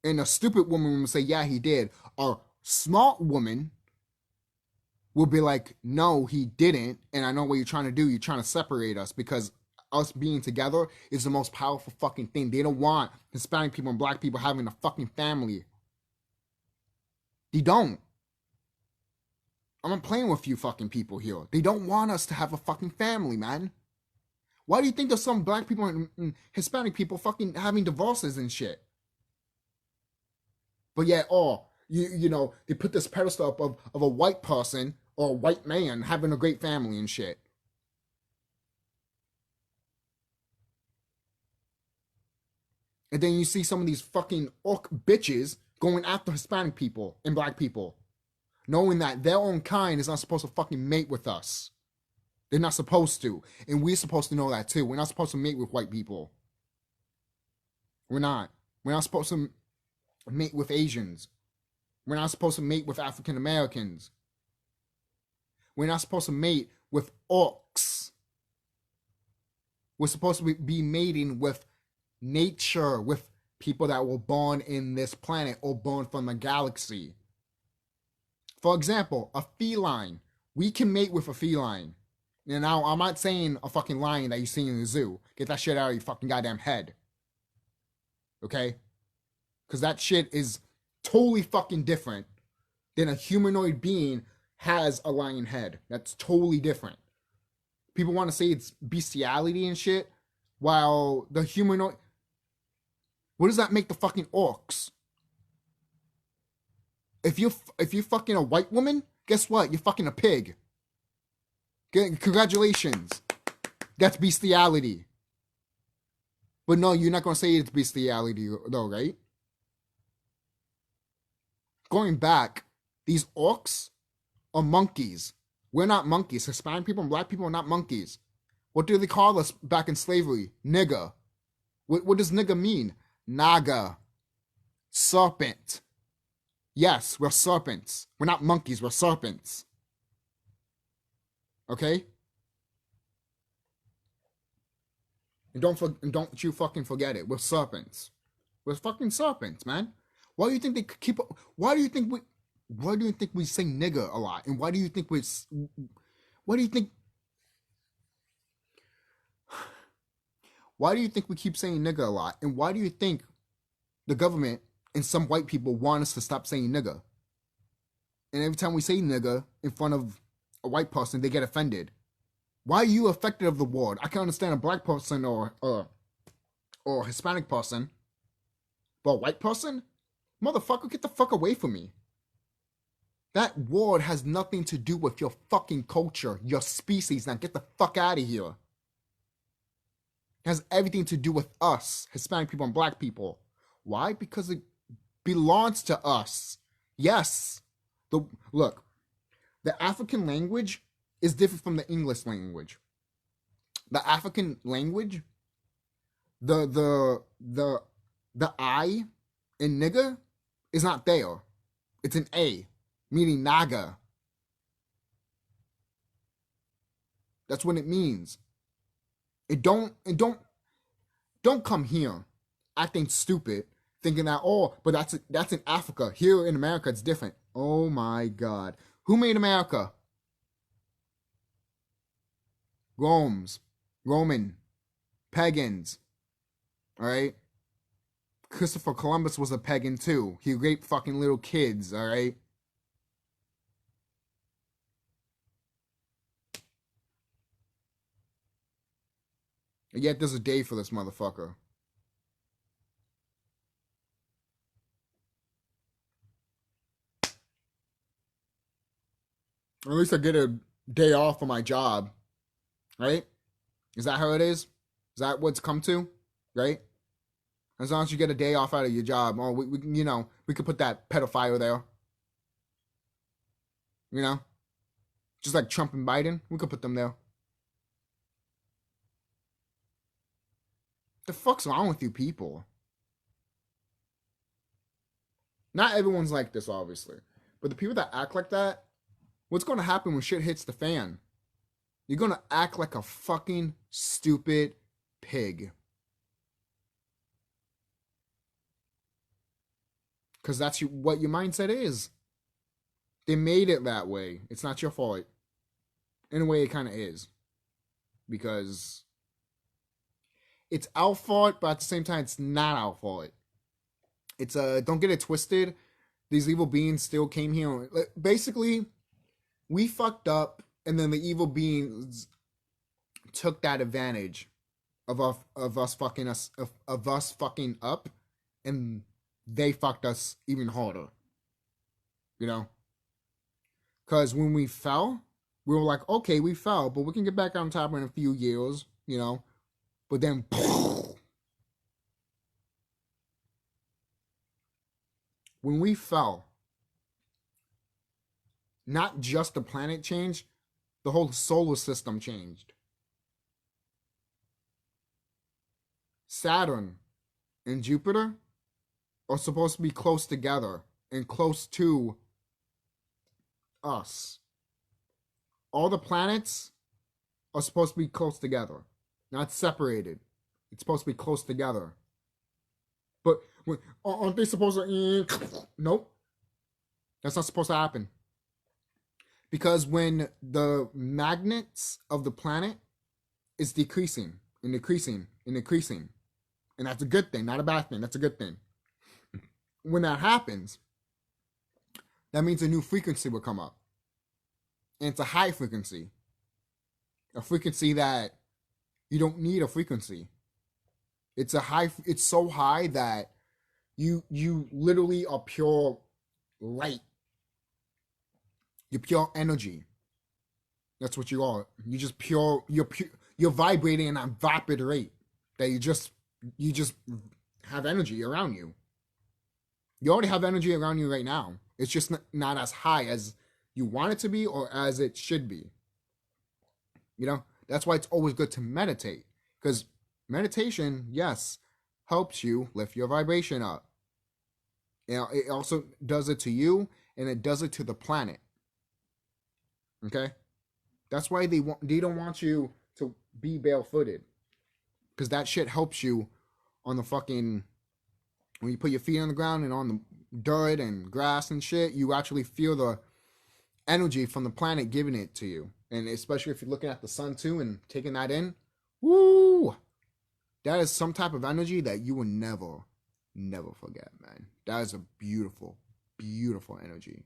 And a stupid woman will say, yeah, he did. A smart woman will be like, no, he didn't. And I know what you're trying to do. You're trying to separate us because us being together is the most powerful fucking thing. They don't want Hispanic people and black people having a fucking family. They don't. I'm not playing with you fucking people here. They don't want us to have a fucking family, man. Why do you think there's some black people and Hispanic people fucking having divorces and shit? But yet, you know, they put this pedestal up of a white person or a white man having a great family and shit. And then you see some of these fucking orc bitches going after Hispanic people and black people, knowing that their own kind is not supposed to fucking mate with us. They're not supposed to. And we're supposed to know that too. We're not supposed to mate with white people. We're not. We're not supposed to mate with Asians. We're not supposed to mate with African Americans. We're not supposed to mate with orcs. We're supposed to be mating with nature, with people that were born in this planet or born from the galaxy. For example, a feline. We can mate with a feline. And now, I'm not saying a fucking lion that you see in the zoo. Get that shit out of your fucking goddamn head. Okay? Because that shit is totally fucking different than a humanoid being has a lion head. That's totally different. People want to say it's bestiality and shit, while the humanoid... What does that make the fucking orcs? If you're fucking a white woman, guess what? You're fucking a pig. Congratulations. That's bestiality. But no, you're not going to say it's bestiality though, right? going back, these orcs are monkeys. We're not monkeys. Hispanic people and black people are not monkeys. What do they call us back in slavery? Nigger. What does nigger mean? Naga. Serpent. Yes, we're serpents. We're not monkeys, we're serpents. Okay? And don't you fucking forget it. We're serpents. We're fucking serpents, man. Why do you think they keep? Why do you think we say nigger a lot? And why do you think Why do you think we keep saying nigger a lot? And why do you think the government and some white people want us to stop saying nigger? And every time we say nigger in front of a white person, they get offended. Why are you affected of the word? I can understand a black person or Hispanic person, but a white person? Motherfucker, get the fuck away from me. That word has nothing to do with your fucking culture, your species. Now get the fuck out of here. It has everything to do with us, Hispanic people and black people. Why? Because it belongs to us. Yes. Look, the African language is different from the English language. The African language, the I in nigger is not there. It's an A, meaning naga. That's what it means. Don't come here acting stupid, thinking that, oh, but that's in Africa. Here in America, it's different. Oh my God. Who made America? Roman, pagans. All right? Christopher Columbus was a pagan too. He raped fucking little kids, all right? And yet there's a day for this motherfucker. Or at least I get a day off for my job, right? Is that how it is? Is that what's come to, right? As long as you get a day off out of your job, oh, we could put that pedophile there. You know? Just like Trump and Biden, we could put them there. The fuck's wrong with you people? Not everyone's like this, obviously. But the people that act like that, what's going to happen when shit hits the fan? You're going to act like a fucking stupid pig. Because that's what your mindset is. They made it that way. It's not your fault. In a way, it kind of is. Because it's our fault, but at the same time, it's not our fault. It's don't get it twisted. These evil beings still came here. Basically, we fucked up, and then the evil beings took that advantage of us fucking up, and they fucked us even harder. You know? Because when we fell, we were like, okay, we fell, but we can get back on top in a few years, you know? But then, when we fell, not just the planet changed, the whole solar system changed. Saturn and Jupiter are supposed to be close together and close to us. All the planets are supposed to be close together, not separated. It's supposed to be close together. But aren't they supposed to? Nope. That's not supposed to happen. Because when the magnets of the planet is decreasing and decreasing and decreasing, and that's a good thing, not a bad thing. That's a good thing. When that happens, that means a new frequency will come up. And it's a high frequency. A frequency that you don't need a frequency. It's so high that you literally are pure light. You're pure energy. That's what you are. You're vibrating at a vapid rate. That you just have energy around you. You already have energy around you right now. It's just not as high as you want it to be or as it should be. You know, that's why it's always good to meditate, because meditation, yes, helps you lift your vibration up. You know, it also does it to you, and it does it to the planet. Okay, that's why they don't want you to be barefooted, because that shit helps you on the fucking, when you put your feet on the ground and on the dirt and grass and shit, you actually feel the energy from the planet giving it to you. And especially if you're looking at the sun too and taking that in, woo, that is some type of energy that you will never forget, man. That is a beautiful, beautiful energy.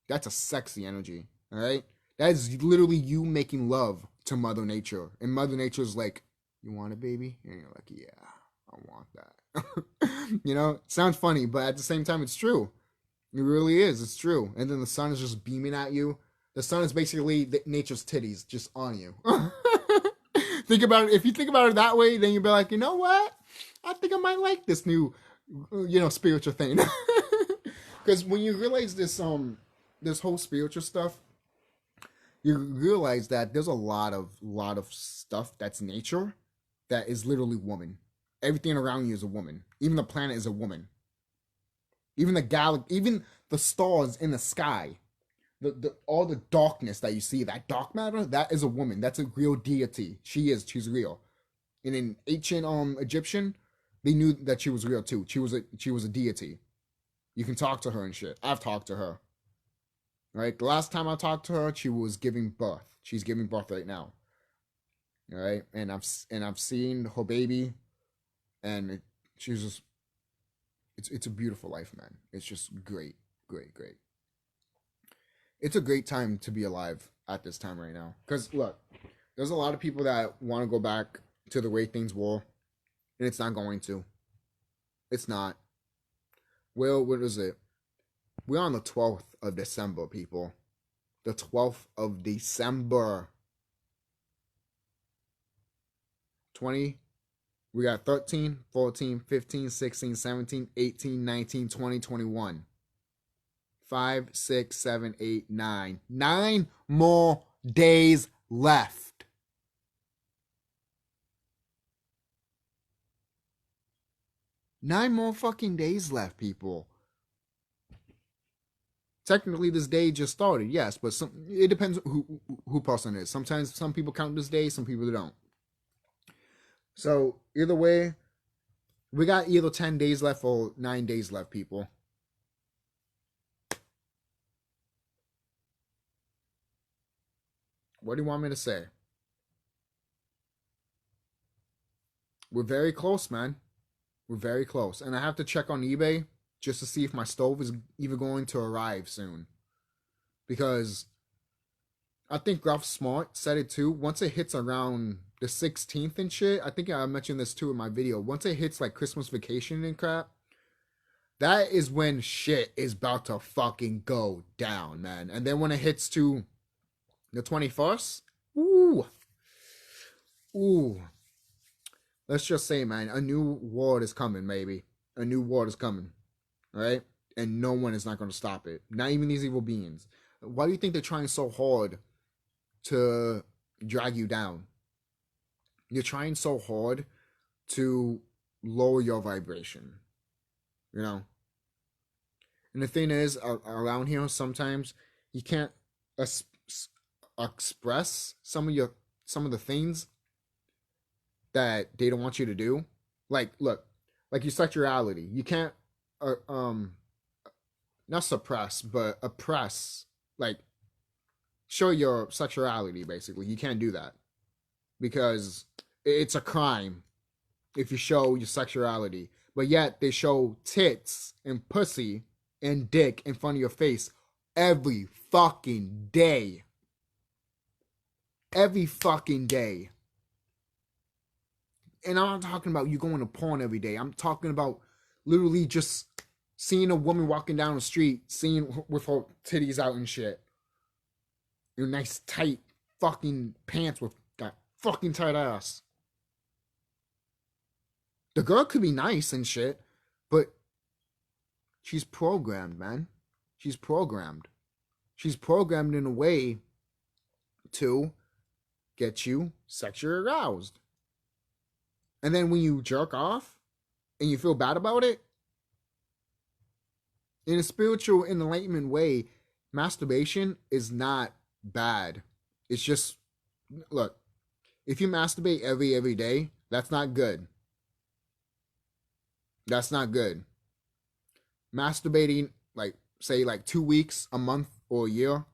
That's a sexy energy, all right? That is literally you making love to Mother Nature. And Mother Nature's like, you want it, baby? And you're like, yeah, I want that. You know, sounds funny, but at the same time, it's true. It really is. It's true. And then the sun is just beaming at you. The sun is basically nature's titties just on you. Think about it. If you think about it that way, then you'll be like, you know what? I think I might like this new, you know, spiritual thing. Because when you realize this whole spiritual stuff, you realize that there's a lot of stuff that's nature that is literally woman. Everything around you is a woman. Even the planet is a woman. Even the galaxy, even the stars in the sky, all the darkness that you see, that dark matter, that is a woman. That's a real deity. She's real. And in ancient Egyptian, they knew that she was real too. She was a deity. You can talk to her and shit. I've talked to her. Right? The last time I talked to her, she was giving birth. She's giving birth right now. All right? And I've seen her baby, and she's just, it's a beautiful life, man. It's just great, great, great. It's a great time to be alive at this time right now. Because look, there's a lot of people that want to go back to the way things were, and it's not going to. It's not. Well, what is it? We're on the 12th of December, people. The 12th of December. 20. We got 13, 14, 15, 16, 17, 18, 19, 20, 21. 5, 6, 7, 8, 9. 9 more days left. Nine more fucking days left, people. Technically, this day just started, yes, but it depends who person is. Sometimes some people count this day, some people don't. So, either way, we got either 10 days left or 9 days left, people. What do you want me to say? We're very close, man. We're very close. And I have to check on eBay just to see if my stove is even going to arrive soon. Because I think Ralph Smart said it too. Once it hits around the 16th and shit, I think I mentioned this too in my video. Once it hits like Christmas vacation and crap, that is when shit is about to fucking go down, man. And then when it hits to the 21st, ooh. Let's just say, man, a new world is coming, maybe. A new world is coming, right? And no one is not going to stop it. Not even these evil beings. Why do you think they're trying so hard to drag you down? You're trying so hard to lower your vibration, you know? And the thing is, around here, sometimes you can't express some of the things that they don't want you to do. Like, look, like your sexuality. You can't, not suppress, but oppress, like, show your sexuality, basically. You can't do that. Because it's a crime if you show your sexuality. But yet, they show tits and pussy and dick in front of your face every fucking day. Every fucking day. And I'm not talking about you going to porn every day. I'm talking about literally just seeing a woman walking down the street, seeing with her titties out and shit. Your nice tight fucking pants with that fucking tight ass. The girl could be nice and shit, but she's programmed, man. She's programmed. She's programmed in a way to get you sexually aroused. And then when you jerk off and you feel bad about it, in a spiritual enlightenment way, masturbation is not bad. It's just, look, if you masturbate every day, that's not good. That's not good. Masturbating, like, say, like 2 weeks, a month, or a year,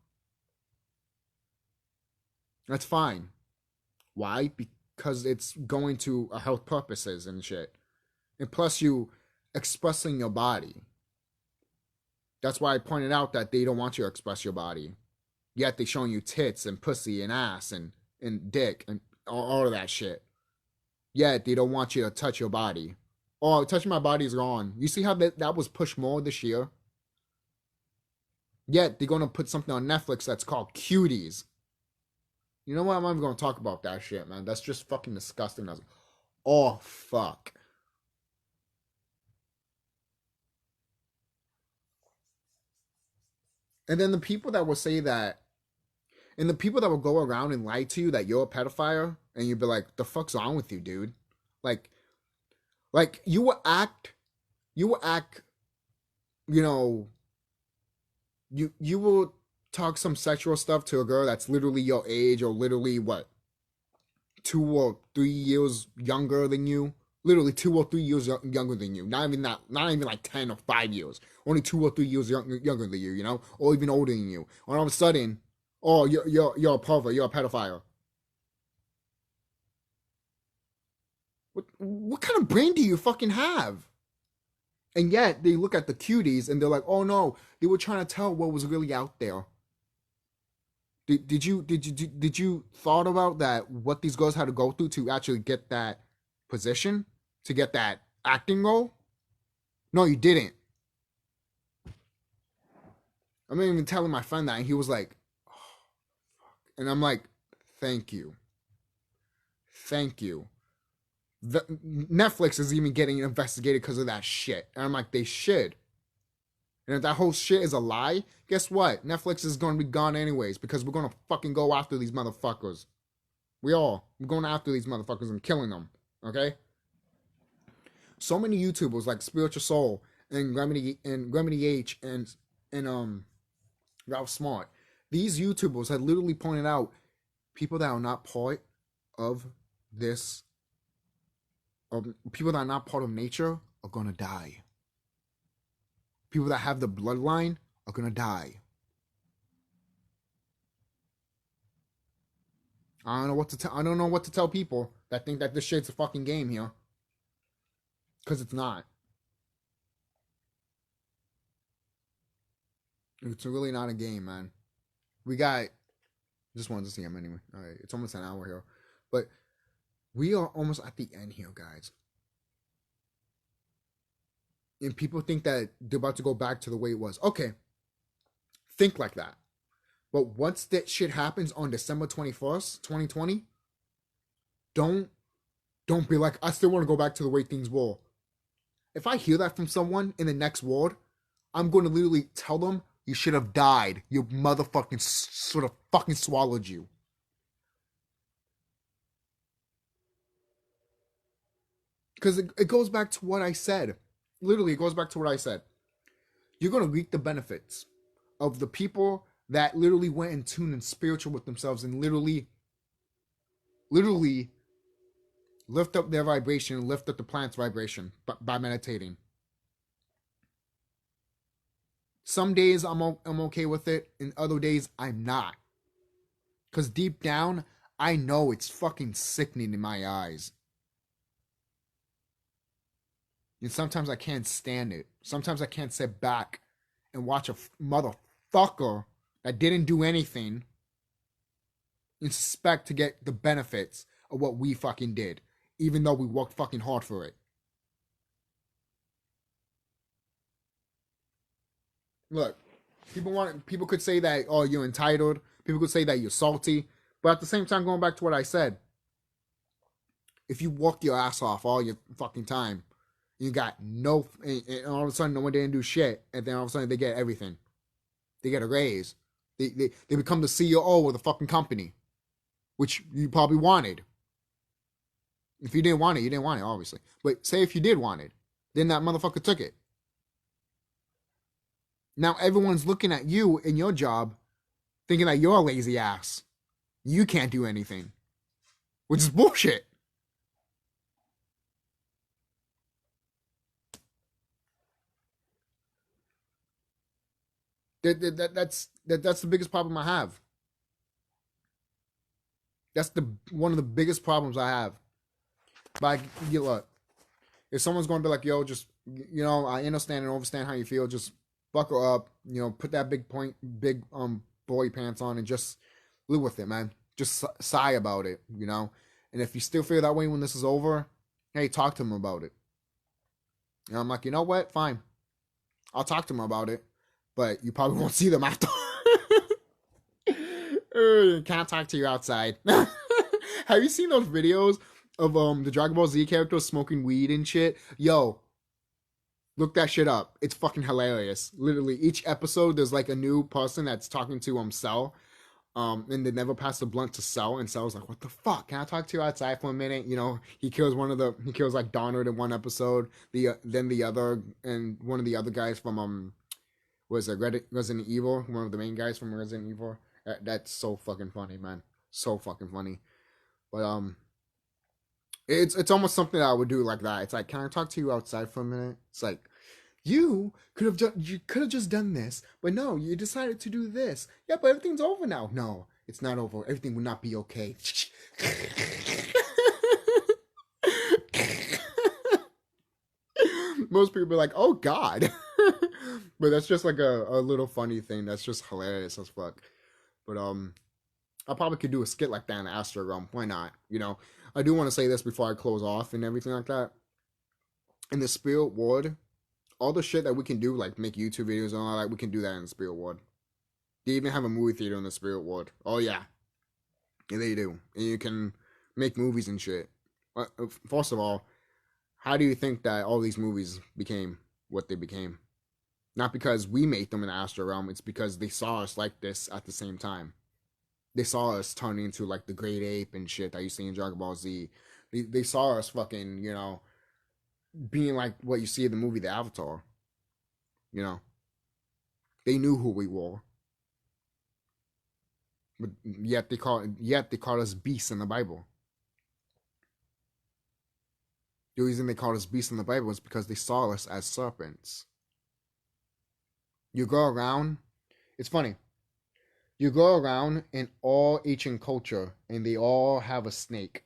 that's fine. Why? Because it's going to health purposes and shit. And plus, you expressing your body. That's why I pointed out that they don't want you to express your body. Yet they showing you tits and pussy and ass and dick and all of that shit. Yet they don't want you to touch your body. Oh, touching my body is wrong. You see how that was pushed more this year? Yet they're going to put something on Netflix that's called Cuties. You know what? I'm not even going to talk about that shit, man. That's just fucking disgusting. Oh, fuck. And then the people that will say that, and the people that will go around and lie to you that you're a pedophile, and you'll be like, the fuck's wrong with you, dude? Like you will act, you know, you will talk some sexual stuff to a girl that's literally your age, or literally, what, 2 or 3 years younger than you? Literally 2 or 3 years younger than you. Not even like 10 or 5 years. Only 2 or 3 years younger than you, you know? Or even older than you. And all of a sudden, oh, you're a pervert, you're a pedophile. What kind of brain do you fucking have? And yet they look at the cuties and they're like, oh no, they were trying to tell what was really out there. Did you thought about that, what these girls had to go through to actually get that position, to get that acting role? No, you didn't. I'm even telling my friend that, and he was like, oh, fuck. And I'm like, thank you. Netflix is even getting investigated because of that shit. And I'm like, they should. And if that whole shit is a lie, guess what? Netflix is going to be gone anyways, because we're going to fucking go after these motherfuckers. We're going after these motherfuckers and killing them. Okay? So many YouTubers like Spiritual Soul and Remedy H and Ralph Smart. These YouTubers had literally pointed out people that are not part of this, people that are not part of nature are gonna die. People that have the bloodline are gonna die. I don't know what to tell. I don't know what to tell people that think that this shit's a fucking game here, because it's not. It's really not a game, man. We got. Just wanted to see him anyway. All right, it's almost an hour here, but we are almost at the end here, guys. And people think that they're about to go back to the way it was. Okay, think like that. But once that shit happens on December 21st, 2020, don't be like, I still want to go back to the way things were. If I hear that from someone in the next ward, I'm going to literally tell them, you should have died. You motherfucking sort of fucking swallowed you. Because it goes back to what I said. Literally, it goes back to what I said. You're going to reap the benefits of the people that literally went in tune and spiritual with themselves and literally lift up their vibration and lift up the planet's vibration by meditating. Some days I'm okay with it, and other days I'm not. Because deep down, I know it's fucking sickening in my eyes. And sometimes I can't stand it. Sometimes I can't sit back and watch a motherfucker that didn't do anything and expect to get the benefits of what we fucking did, even though we worked fucking hard for it. Look, people could say that, oh, you're entitled. People could say that you're salty. But at the same time, going back to what I said, if you work your ass off all your fucking time, you got no, and all of a sudden no one didn't do shit, and then all of a sudden they get everything. They get a raise. They become the CEO of the fucking company, which you probably wanted. If you didn't want it, you didn't want it, obviously. But say if you did want it, then that motherfucker took it. Now everyone's looking at you in your job, thinking that you're a lazy ass. You can't do anything, which is bullshit. That's the biggest problem I have. That's one of the biggest problems I have. But look, if someone's going to be like, yo, just, I understand and understand how you feel, just buckle up, put that big boy pants on and just live with it, man. Just sigh about it, And if you still feel that way when this is over, hey, talk to him about it. And I'm like, you know what? Fine. I'll talk to him about it, but you probably won't see them after. Can't talk to you outside. Have you seen those videos of the Dragon Ball Z characters smoking weed and shit? Yo, look that shit up. It's fucking hilarious. Literally, each episode there's like a new person that's talking to Cell. And they never pass the blunt to Cell, and Cell's like, what the fuck? Can I talk to you outside for a minute? He kills like Donald in one episode, then the other, and one of the other guys from Resident Evil, one of the main guys from Resident Evil. That's so fucking funny, man. So fucking funny. But it's almost something that I would do like that. It's like, can I talk to you outside for a minute? It's like, you could have just done this, but no, you decided to do this. Yeah, but everything's over now. No, it's not over. Everything will not be okay. Most people are like, oh God. But that's just like a little funny thing. That's just hilarious as fuck. But I probably could do a skit like that in the Astro Realm. Why not? I do want to say this before I close off and everything like that. In the spirit world, all the shit that we can do, like make YouTube videos and all that, we can do that in the spirit world. They even have a movie theater in the spirit world. Oh yeah, they do. And you can make movies and shit. First of all, how do you think that all these movies became what they became? Not because we made them in the Astro Realm. It's because they saw us like this at the same time. They saw us turn into like the great ape and shit that you see in Dragon Ball Z. They saw us fucking, being like what you see in the movie The Avatar. They knew who we were. But yet they call us beasts in the Bible. The reason they called us beasts in the Bible is because they saw us as serpents. You go around, it's funny. You go around in all ancient culture and they all have a snake.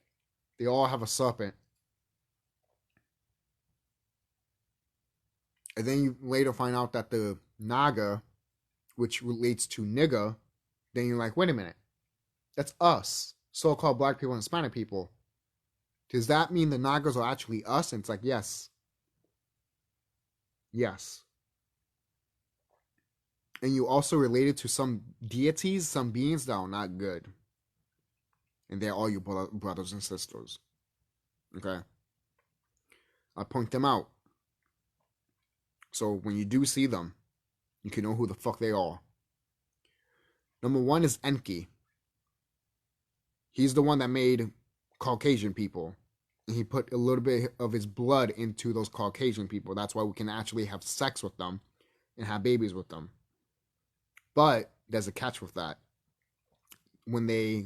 They all have a serpent. And then you later find out that the Naga, which relates to nigga, then you're like, wait a minute. That's us, so-called black people and Hispanic people. Does that mean the Nagas are actually us? And it's like, yes. Yes. And you also related to some deities, some beings that are not good. And they're all your brothers and sisters. Okay? I point them out. So when you do see them, you can know who the fuck they are. Number one is Enki. He's the one that made Caucasian people. And he put a little bit of his blood into those Caucasian people. That's why we can actually have sex with them and have babies with them. But there's a catch with that. When they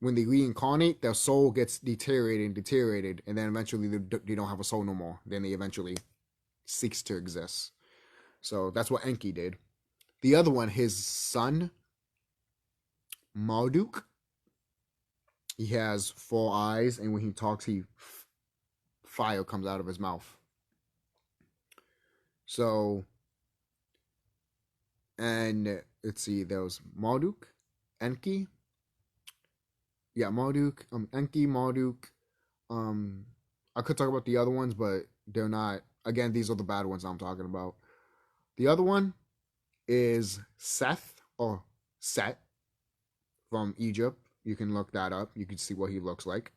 reincarnate, their soul gets deteriorated, and then eventually they don't have a soul no more. Then they eventually cease to exist. So that's what Enki did. The other one, his son, Marduk, he has 4 eyes, and when he talks, fire comes out of his mouth. So, and let's see, there was Marduk, Enki. Yeah, Marduk, Enki, Marduk. I could talk about the other ones, but they're not. Again, these are the bad ones I'm talking about. The other one is Seth, or Set, from Egypt. You can look that up. You can see what he looks like.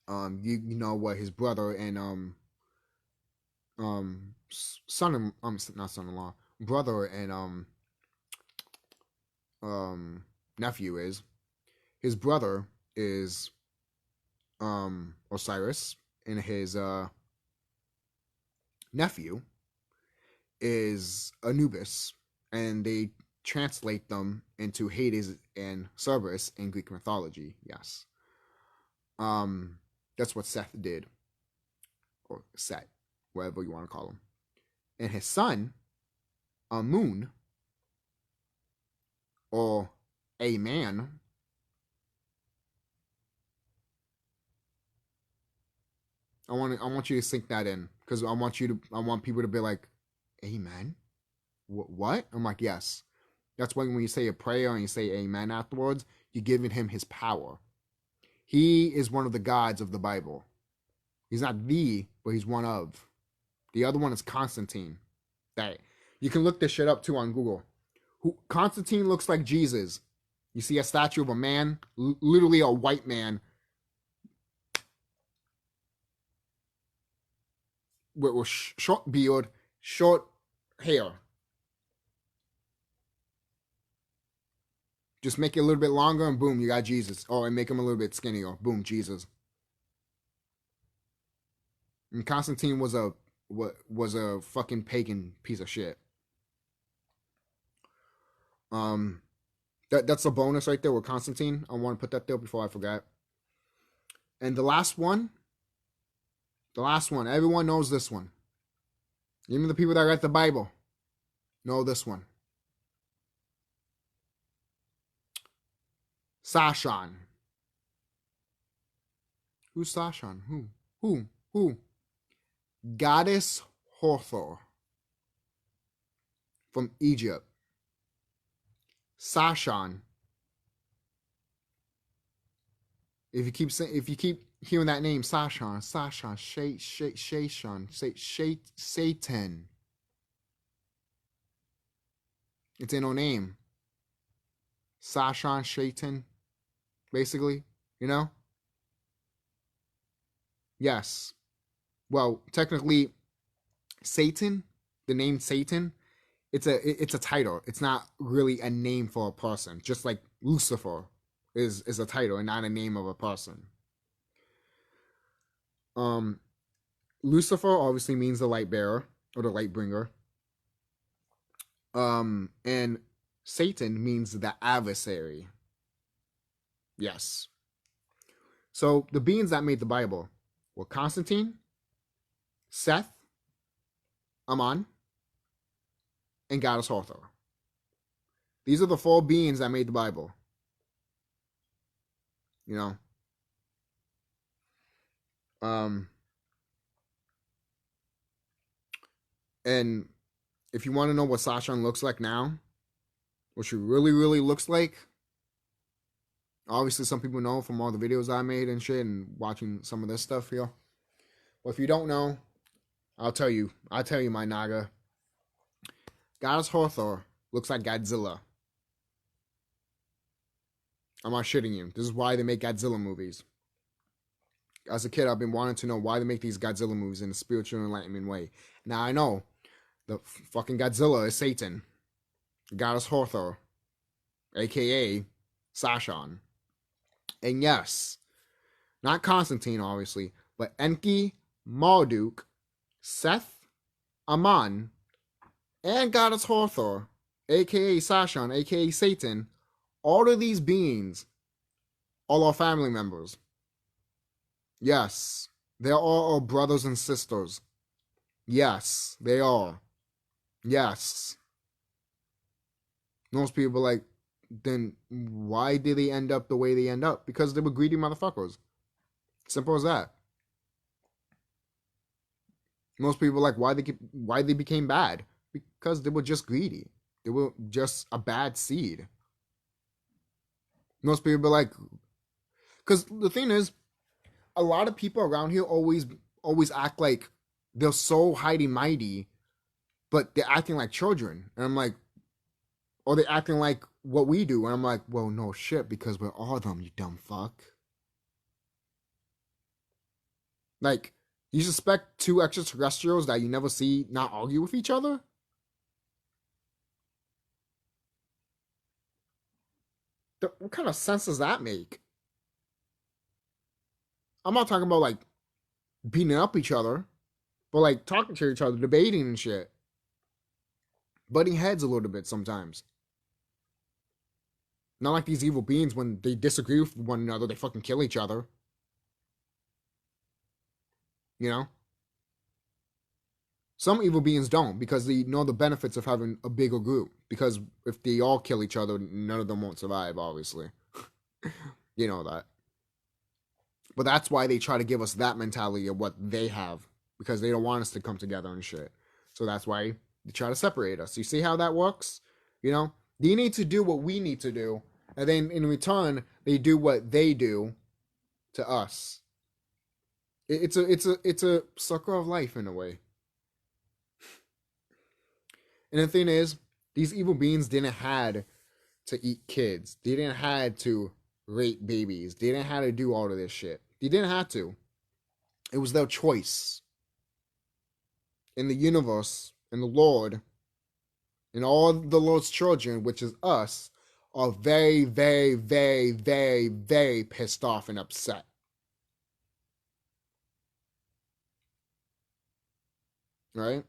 You know what his brother and not son-in-law, brother and nephew is. His brother is Osiris, and his nephew is Anubis, and they translate them into Hades and Cerberus in Greek mythology. Yes. That's what Seth did, or Set, whatever you want to call him. And his son, Amun, or a man, I want you to sink that in, because I want people to be like, amen? What? I'm like, yes. That's why when you say a prayer and you say amen afterwards, you're giving him his power. He is one of the gods of the Bible. He's not the, but he's one of. The other one is Constantine. That you can look this shit up too on Google. Constantine looks like Jesus. You see a statue of a man, literally a white man, with short beard, short hair. Just make it a little bit longer and boom, you got Jesus. Oh, and make him a little bit skinnier. Boom, Jesus. And Constantine was a fucking pagan piece of shit. That's a bonus right there with Constantine. I want to put that there before I forget. And the last one, everyone knows this one. Even the people that read the Bible know this one. Sashan. Who's Sashan? Who? Goddess Hathor from Egypt. Sashan. If you keep hearing that name, Sashan, Satan. It's in her name. Sashan, Satan, basically, you know? Yes. Well, technically, Satan, the name Satan, it's a title. It's not really a name for a person. Just like Lucifer is a title and not a name of a person. Lucifer obviously means the light bearer or the light bringer. And Satan means the adversary. Yes. So the beings that made the Bible were Constantine, Seth, Aman, and Goddess Hathor. These are the 4 beings that made the Bible. You know? And if you want to know what Sashan looks like now, what she really, really looks like, obviously some people know from all the videos I made and shit and watching some of this stuff here. But if you don't know, I'll tell you, my Naga. Goddess Hathor looks like Godzilla. I'm not shitting you. This is why they make Godzilla movies. As a kid, I've been wanting to know why they make these Godzilla movies in a spiritual enlightenment way. Now I know the fucking Godzilla is Satan. Goddess Hathor, aka Sashan. And yes, not Constantine, obviously, but Enki, Marduk, Seth, Aman, and Goddess Hathor, aka Sashan, aka Satan, all of these beings, all our family members. Yes, they're all our brothers and sisters. Yes, they are. Yes. Most people are like, then why did they end up the way they end up? Because they were greedy motherfuckers. Simple as that. Most people are like, why they became bad? Because they were just greedy. They were just a bad seed. Most people are like, because the thing is, a lot of people around here always act like they're so mighty, but they're acting like children. And I'm like, or they're acting like what we do. And I'm like, well, no shit, because we're all them, you dumb fuck. Like, you suspect 2 extraterrestrials that you never see not argue with each other? What kind of sense does that make? I'm not talking about like beating up each other, but like talking to each other, debating and shit. Butting heads a little bit sometimes. Not like these evil beings, when they disagree with one another, they fucking kill each other. You know? Some evil beings don't, because they know the benefits of having a bigger group. Because if they all kill each other, none of them won't survive, obviously. You know that. But that's why they try to give us that mentality of what they have. Because they don't want us to come together and shit. So that's why they try to separate us. You see how that works? You know? They need to do what we need to do. And then in return, they do what they do to us. It's a sucker of life in a way. And the thing is, these evil beings didn't have to eat kids. They didn't have to rape babies. They didn't have to do all of this shit. They didn't have to. It was their choice. In the universe, in the Lord, and all the Lord's children, which is us, are very, very, very, very, very pissed off and upset. Right?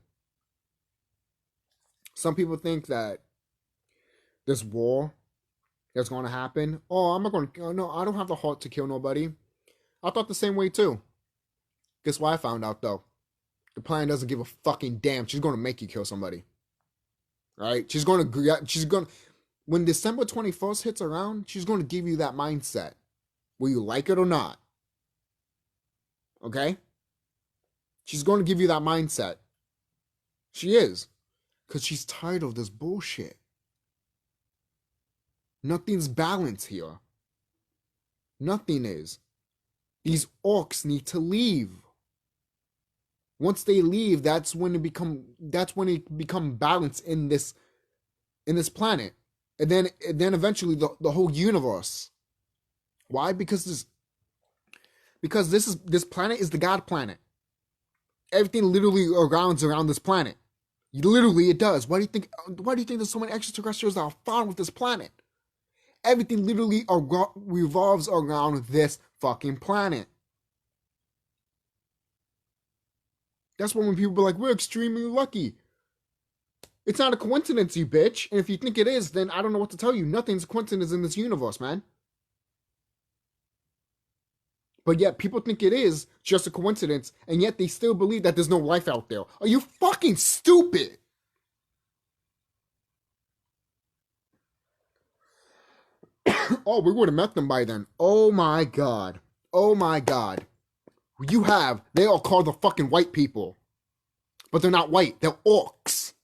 Some people think that this war that's going to happen, I'm not going to, no, I don't have the heart to kill nobody. I thought the same way too. Guess what I found out though? The plan doesn't give a fucking damn. She's going to make you kill somebody. Right? She's going to, when December 21st hits around, she's going to give you that mindset. Will you like it or not? Okay? She's going to give you that mindset. She is. Because she's tired of this bullshit. Nothing's balanced here. Nothing is. These orcs need to leave. Once they leave, that's when it become balanced in this planet. And then eventually the whole universe. Why? Because this planet is the God planet. Everything literally surrounds around this planet. Literally, it does. Why do you think there's so many extraterrestrials that are found with this planet? Everything literally revolves around this fucking planet. That's why when people are like, we're extremely lucky. It's not a coincidence, you bitch. And if you think it is, then I don't know what to tell you. Nothing's a coincidence in this universe, man. But yet people think it is just a coincidence, and yet they still believe that there's no life out there. Are you fucking stupid? Oh, we would have met them by then. Oh my god. Oh my god. They are called the fucking white people. But they're not white. They're orcs.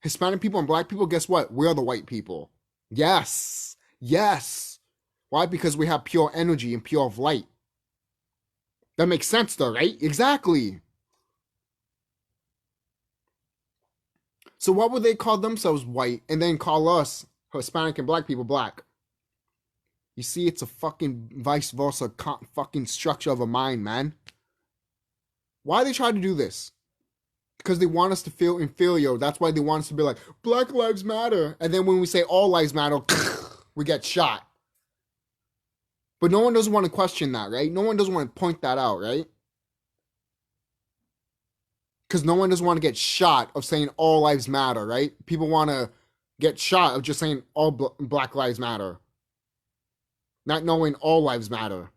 Hispanic people and black people, guess what? We're the white people. Yes. Yes. Why? Because we have pure energy and pure light. That makes sense though, right? Exactly. So why would they call themselves white and then call us, Hispanic and black people, black? You see, it's a fucking vice versa fucking structure of a mind, man. Why they try to do this? Because they want us to feel inferior. That's why they want us to be like, Black Lives Matter. And then when we say all lives matter, we get shot. But no one doesn't want to question that, right? No one doesn't want to point that out, right? Because no one doesn't want to get shot of saying all lives matter, right? People want to get shot of just saying all Black Lives Matter. Not knowing all lives matter.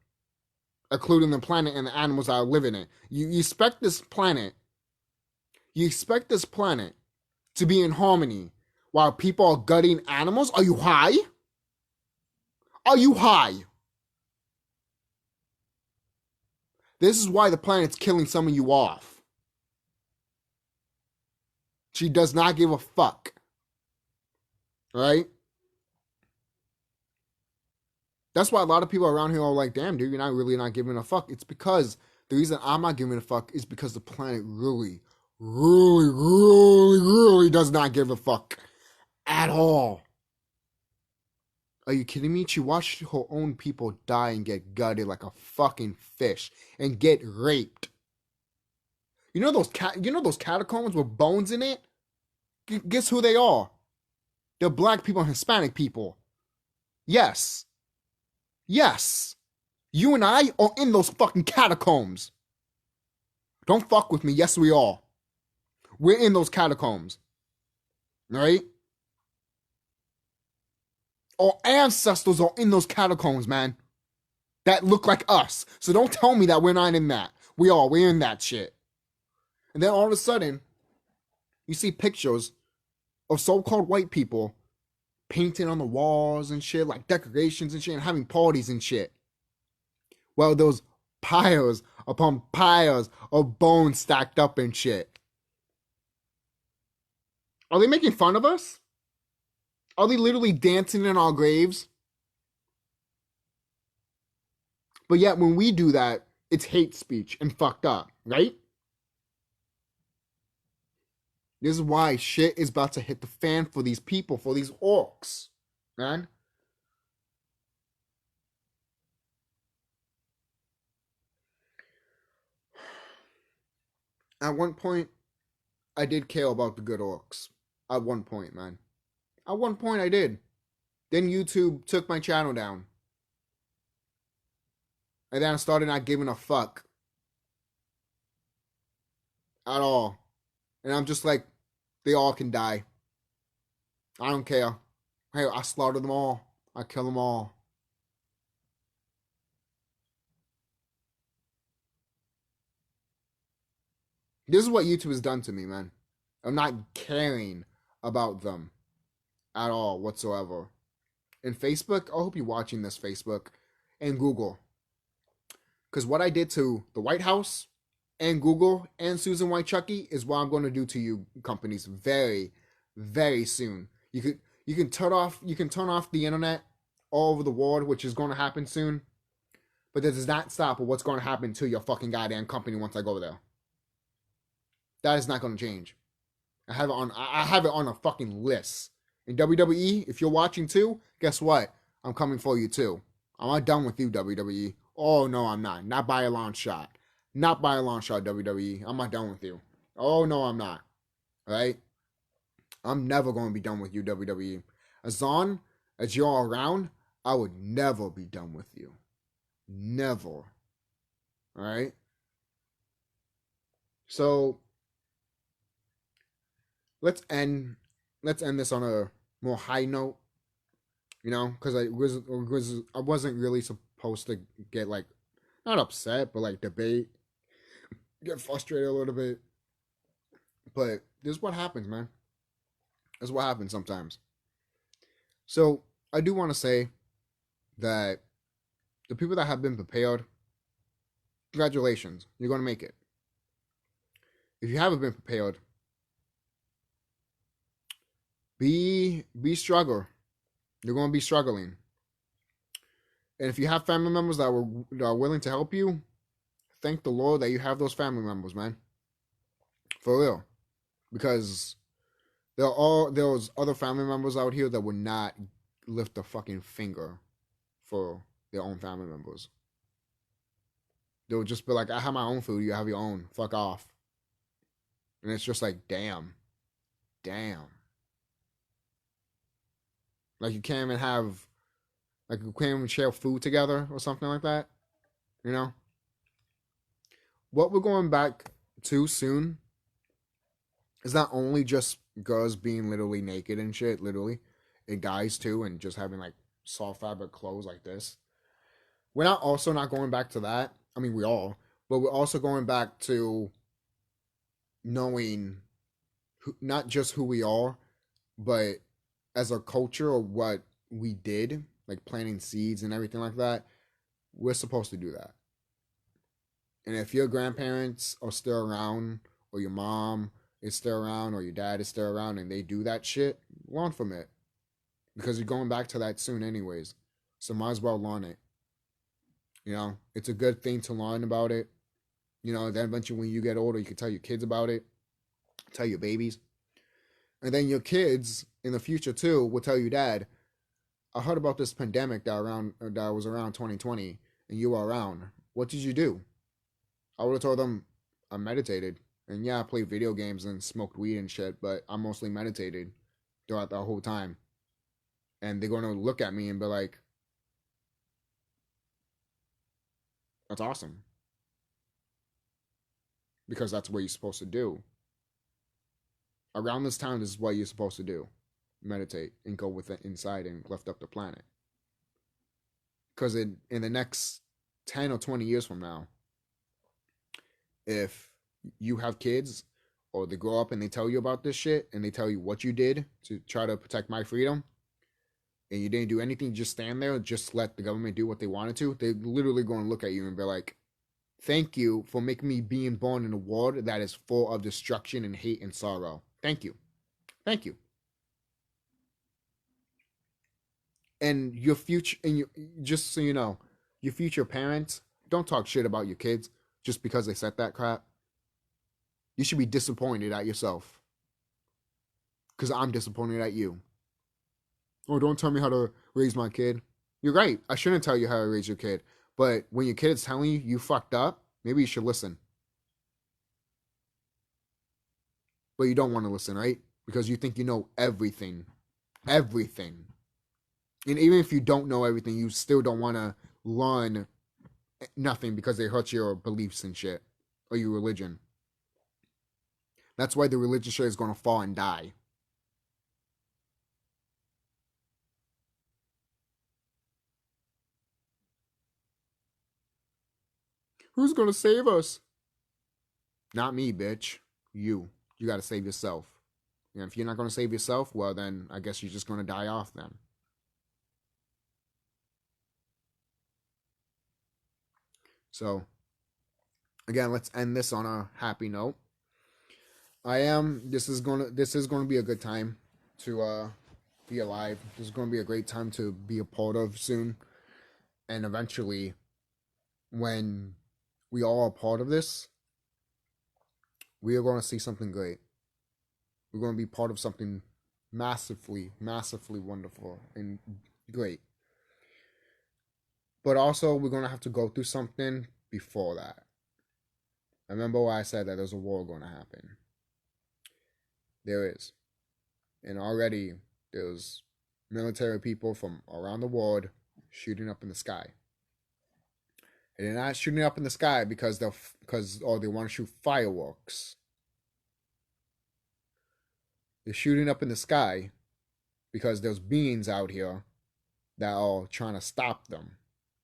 Including the planet and the animals that are living in it. You expect this planet to be in harmony while people are gutting animals? Are you high? Are you high? This is why the planet's killing some of you off. She does not give a fuck. Right? That's why a lot of people around here are like, damn, dude, you're not really not giving a fuck. It's because the reason I'm not giving a fuck is because the planet really, really, really, really does not give a fuck at all. Are you kidding me? She watched her own people die and get gutted like a fucking fish and get raped. You know those catacombs with bones in it? Guess who they are? They're black people and Hispanic people. Yes. Yes. You and I are in those fucking catacombs. Don't fuck with me. Yes, we are. We're in those catacombs. Right? Our ancestors are in those catacombs, man. That look like us. So don't tell me that we're not in that. We are. We're in that shit. And then all of a sudden, you see pictures of so-called white people painting on the walls and shit, like decorations and shit, and having parties and shit. Well, those piles upon piles of bones stacked up and shit. Are they making fun of us? Are they literally dancing in our graves? But yet when we do that, it's hate speech and fucked up, right? This is why shit is about to hit the fan for these people, for these orcs, man. At one point, I did care about the good orcs. At one point, man. At one point, I did. Then YouTube took my channel down. And then I started not giving a fuck. At all. And I'm just like, they all can die. I don't care. Hey, I slaughter them all. I kill them all. This is what YouTube has done to me, man. I'm not caring about them at all whatsoever. And Facebook, I hope you're watching this, Facebook, and Google. Because what I did to the White House and Google and Susan White Chucky is what I'm going to do to you companies very, very soon. You can turn off the internet all over the world, which is going to happen soon. But that does not stop what's going to happen to your fucking goddamn company once I go there. That is not going to change. I have it on a fucking list. In WWE, if you're watching too, guess what? I'm coming for you too. I'm not done with you, WWE. Oh no, I'm not. Not by a long shot. Not by a long shot, WWE. I'm not done with you. Oh no, I'm not. Alright? I'm never going to be done with you, WWE. As long as you're around, I would never be done with you. Never. Alright? So let's end this on a more high note, you know, because I wasn't really supposed to get like not upset, but like debate, get frustrated a little bit. But this is what happens, man. This is what happens sometimes. So I do want to say that the people that have been prepared, congratulations, you're going to make it. If you haven't been prepared, be struggle. You're going to be struggling. And if you have family members that are willing to help you, thank the Lord that you have those family members, man. For real. Because there's other family members out here that would not lift a fucking finger for their own family members. They would just be like, I have my own food, you have your own. Fuck off. And it's just like, damn. Like you can't even share food together or something like that. You know? What we're going back to soon is not only just girls being literally naked and shit, literally, and guys too, and just having like soft fabric clothes like this. We're not going back to that. I mean, we all, but we're also going back to knowing not just who we are, but as a culture or what we did, like planting seeds and everything like that. We're supposed to do that. And if your grandparents are still around, or your mom is still around, or your dad is still around, and they do that shit, learn from it. Because you're going back to that soon anyways. So might as well learn it. You know, it's a good thing to learn about it. You know, then eventually when you get older, you can tell your kids about it. Tell your babies. And then your kids in the future too will tell you, Dad, I heard about this pandemic that was around 2020, and you were around. What did you do? I would have told them I meditated. And yeah, I played video games and smoked weed and shit, but I mostly meditated throughout the whole time. And they're going to look at me and be like, that's awesome. Because that's what you're supposed to do. Around this time, this is what you're supposed to do. Meditate and go with it inside and lift up the planet. Because in the next 10 or 20 years from now, if you have kids or they grow up and they tell you about this shit and they tell you what you did to try to protect my freedom and you didn't do anything, just stand there, just let the government do what they wanted to, they're literally going to look at you and be like, thank you for making me being born in a world that is full of destruction and hate and sorrow. Thank you. Thank you. And your future, and you, just so you know, your future parents, don't talk shit about your kids just because they said that crap. You should be disappointed at yourself. Because I'm disappointed at you. Oh, don't tell me how to raise my kid. You're right. I shouldn't tell you how to raise your kid. But when your kid is telling you you fucked up, maybe you should listen. But you don't want to listen, right? Because you think you know everything. Everything. And even if you don't know everything, you still don't want to learn nothing because they hurt your beliefs and shit. Or your religion. That's why the religious shit is going to fall and die. Who's going to save us? Not me, bitch. You. You got to save yourself. And if you're not going to save yourself, well, then I guess you're just going to die off then. So, again, let's end this on a happy note. This is going to be a good time to be alive. This is going to be a great time to be a part of soon. And eventually, when we all are part of this, we are going to see something great. We're going to be part of something massively, massively wonderful and great. But also, we're going to have to go through something before that. I remember why I said that there's a war going to happen. There is. And already, there's military people from around the world shooting up in the sky. And they're not shooting up in the sky because they want to shoot fireworks. They're shooting up in the sky because there's beings out here that are trying to stop them.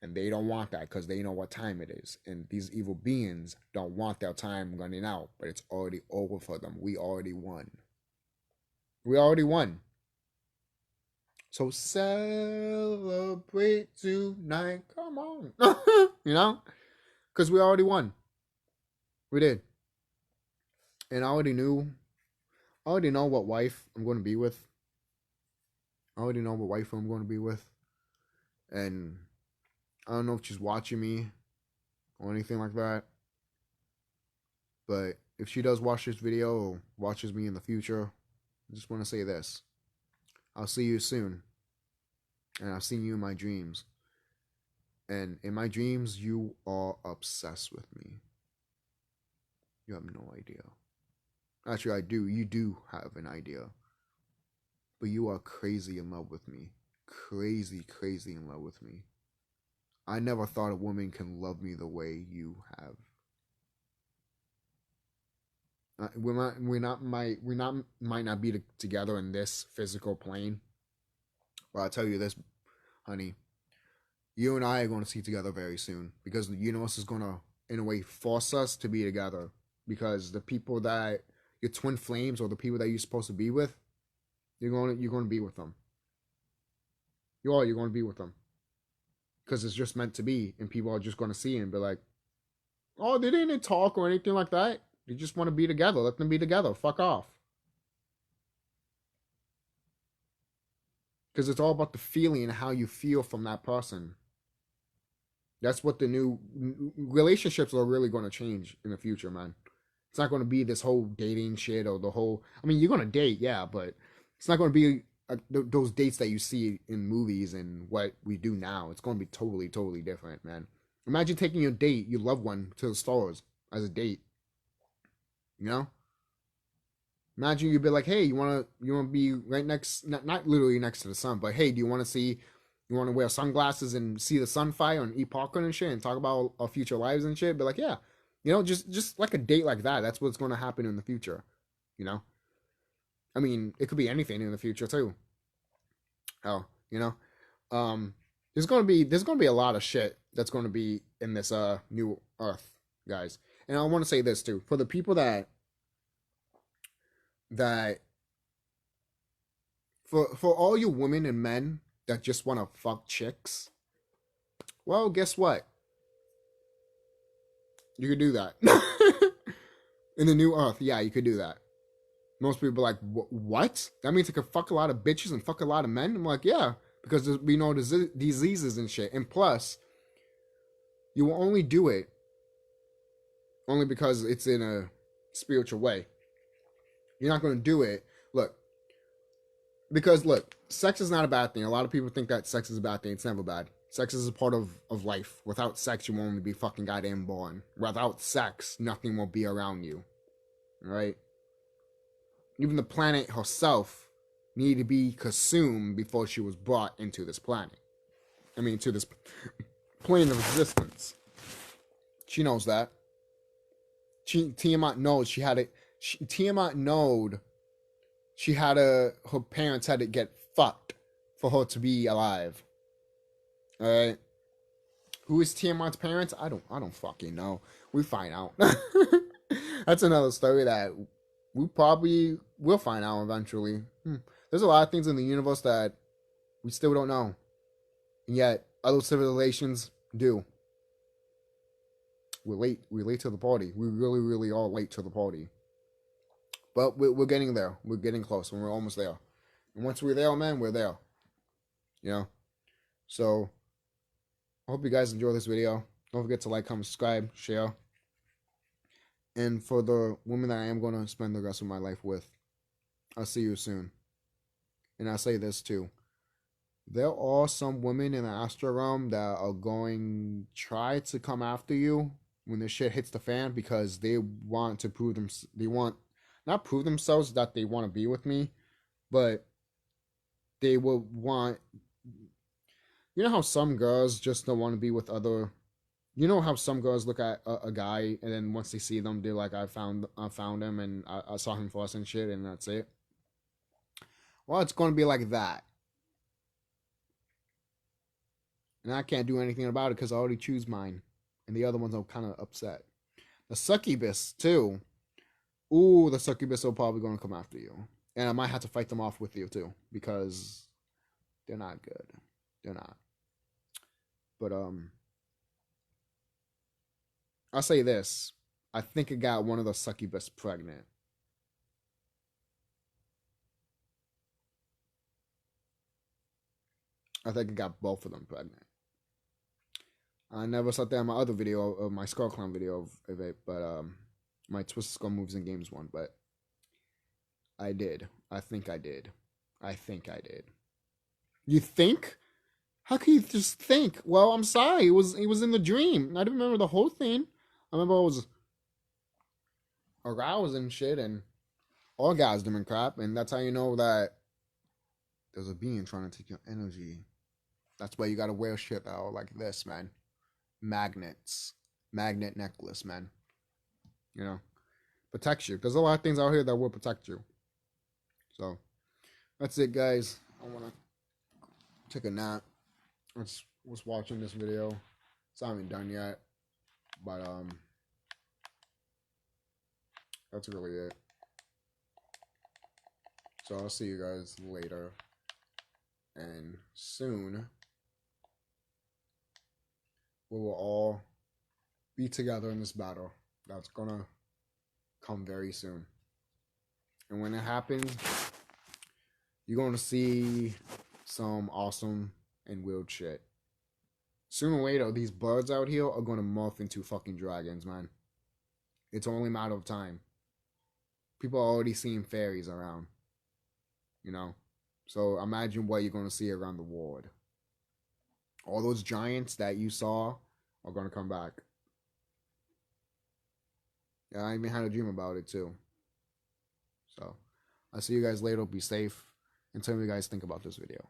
And they don't want that because they know what time it is. And these evil beings don't want their time running out. But it's already over for them. We already won. We already won. So celebrate tonight. Come on. You know? Because we already won. We did. And I already know what wife I'm going to be with. I already know what wife I'm going to be with. And I don't know if she's watching me or anything like that. But if she does watch this video or watches me in the future, I just want to say this. I'll see you soon. And I've seen you in my dreams. And in my dreams, you are obsessed with me. You have no idea. Actually, I do. You do have an idea. But you are crazy in love with me. Crazy, crazy in love with me. I never thought a woman can love me the way you have. We might not be together in this physical plane, but I'll tell you this, honey. You and I are going to see together very soon because the universe is going to, in a way, force us to be together. Because the people that your twin flames or the people that you're supposed to be with, you're going to be with them. You're going to be with them. Because it's just meant to be, and people are just going to see it and be like, oh, they didn't talk or anything like that. They just want to be together. Let them be together. Fuck off. Because it's all about the feeling and how you feel from that person. That's what the new relationships are really going to change in the future, man. It's not going to be this whole dating shit or the whole... I mean, you're going to date, yeah, but it's not going to be those dates that you see in movies and what we do now. It's going to be totally, totally different, man. Imagine taking your date, your loved one, to the stores as a date. You know? Imagine you'd be like, hey, you wanna be right next, not literally next to the sun, but hey, do you want to wear sunglasses and see the sun fire and eat popcorn and shit and talk about our future lives and shit? Be like, yeah, just like a date like that. That's what's going to happen in the future. You know, I mean, it could be anything in the future too. Oh, there's gonna be a lot of shit that's gonna be in this new Earth, guys. And I want to say this too, for the people that for all you women and men that just want to fuck chicks, well, guess what? You could do that. In the new Earth, yeah, you could do that. Most people are like, what? That means I could fuck a lot of bitches and fuck a lot of men? I'm like, yeah, because there'll be no diseases and shit. And plus, you will only do it only because it's in a spiritual way. You're not going to do it. Because sex is not a bad thing. A lot of people think that sex is a bad thing. It's never bad. Sex is a part of life. Without sex, you won't only be fucking goddamn born. Without sex, nothing will be around you. Alright? Even the planet herself needed to be consumed before she was brought into this planet. I mean, to this plane of existence. She knows that. Tiamat knows she had it. Tiamat knowed her parents had to get fucked for her to be alive. Alright? Who is Tiamat's parents? I don't fucking know. We find out. That's another story that we probably will find out eventually. There's a lot of things in the universe that we still don't know. And yet, other civilizations do. We're late to the party. We really, really are late to the party. But we're getting there. We're getting close, and we're almost there. And once we're there, man, we're there. So, I hope you guys enjoy this video. Don't forget to like, comment, subscribe, share. And for the women that I am going to spend the rest of my life with, I'll see you soon. And I'll say this too. There are some women in the astral realm that are going to try to come after you when this shit hits the fan because they want to prove them. They want not prove themselves that they want to be with me, but they will want. You know how some girls just don't want to be with other. You know how some girls look at a guy and then once they see them, they're like, I found him and I saw him first and shit, and that's it. Well, it's going to be like that. And I can't do anything about it because I already choose mine. And the other ones are kind of upset. The succubus, too. Ooh, the succubus are probably going to come after you. And I might have to fight them off with you, too. Because they're not good. They're not. But, I'll say this. I think I got one of the succubus pregnant. I think I got both of them pregnant. I never saw that in my other video, of my SkullKlown video of it, but my Twisted Skull Moves and Games one, but I did. I think I did. You think? How can you just think? Well, I'm sorry. It was in the dream. I didn't remember the whole thing. I remember I was aroused and shit and orgasm and crap, and that's how you know that there's a being trying to take your energy. That's why you gotta wear shit out like this, man. Magnets. Magnet necklace, man. Protects you. There's a lot of things out here that will protect you. So, that's it, guys. I wanna take a nap. I was watching this video. It's not even done yet. But, that's really it. So I'll see you guys later. And soon, we will all be together in this battle. That's gonna come very soon. And when it happens, you're gonna see some awesome and weird shit. Sooner or later, these birds out here are gonna morph into fucking dragons, man. It's only a matter of time. People are already seeing fairies around. So imagine what you're gonna see around the world. All those giants that you saw are gonna come back. Yeah, I even had a dream about it too. So I'll see you guys later. Be safe. And tell me what you guys think about this video.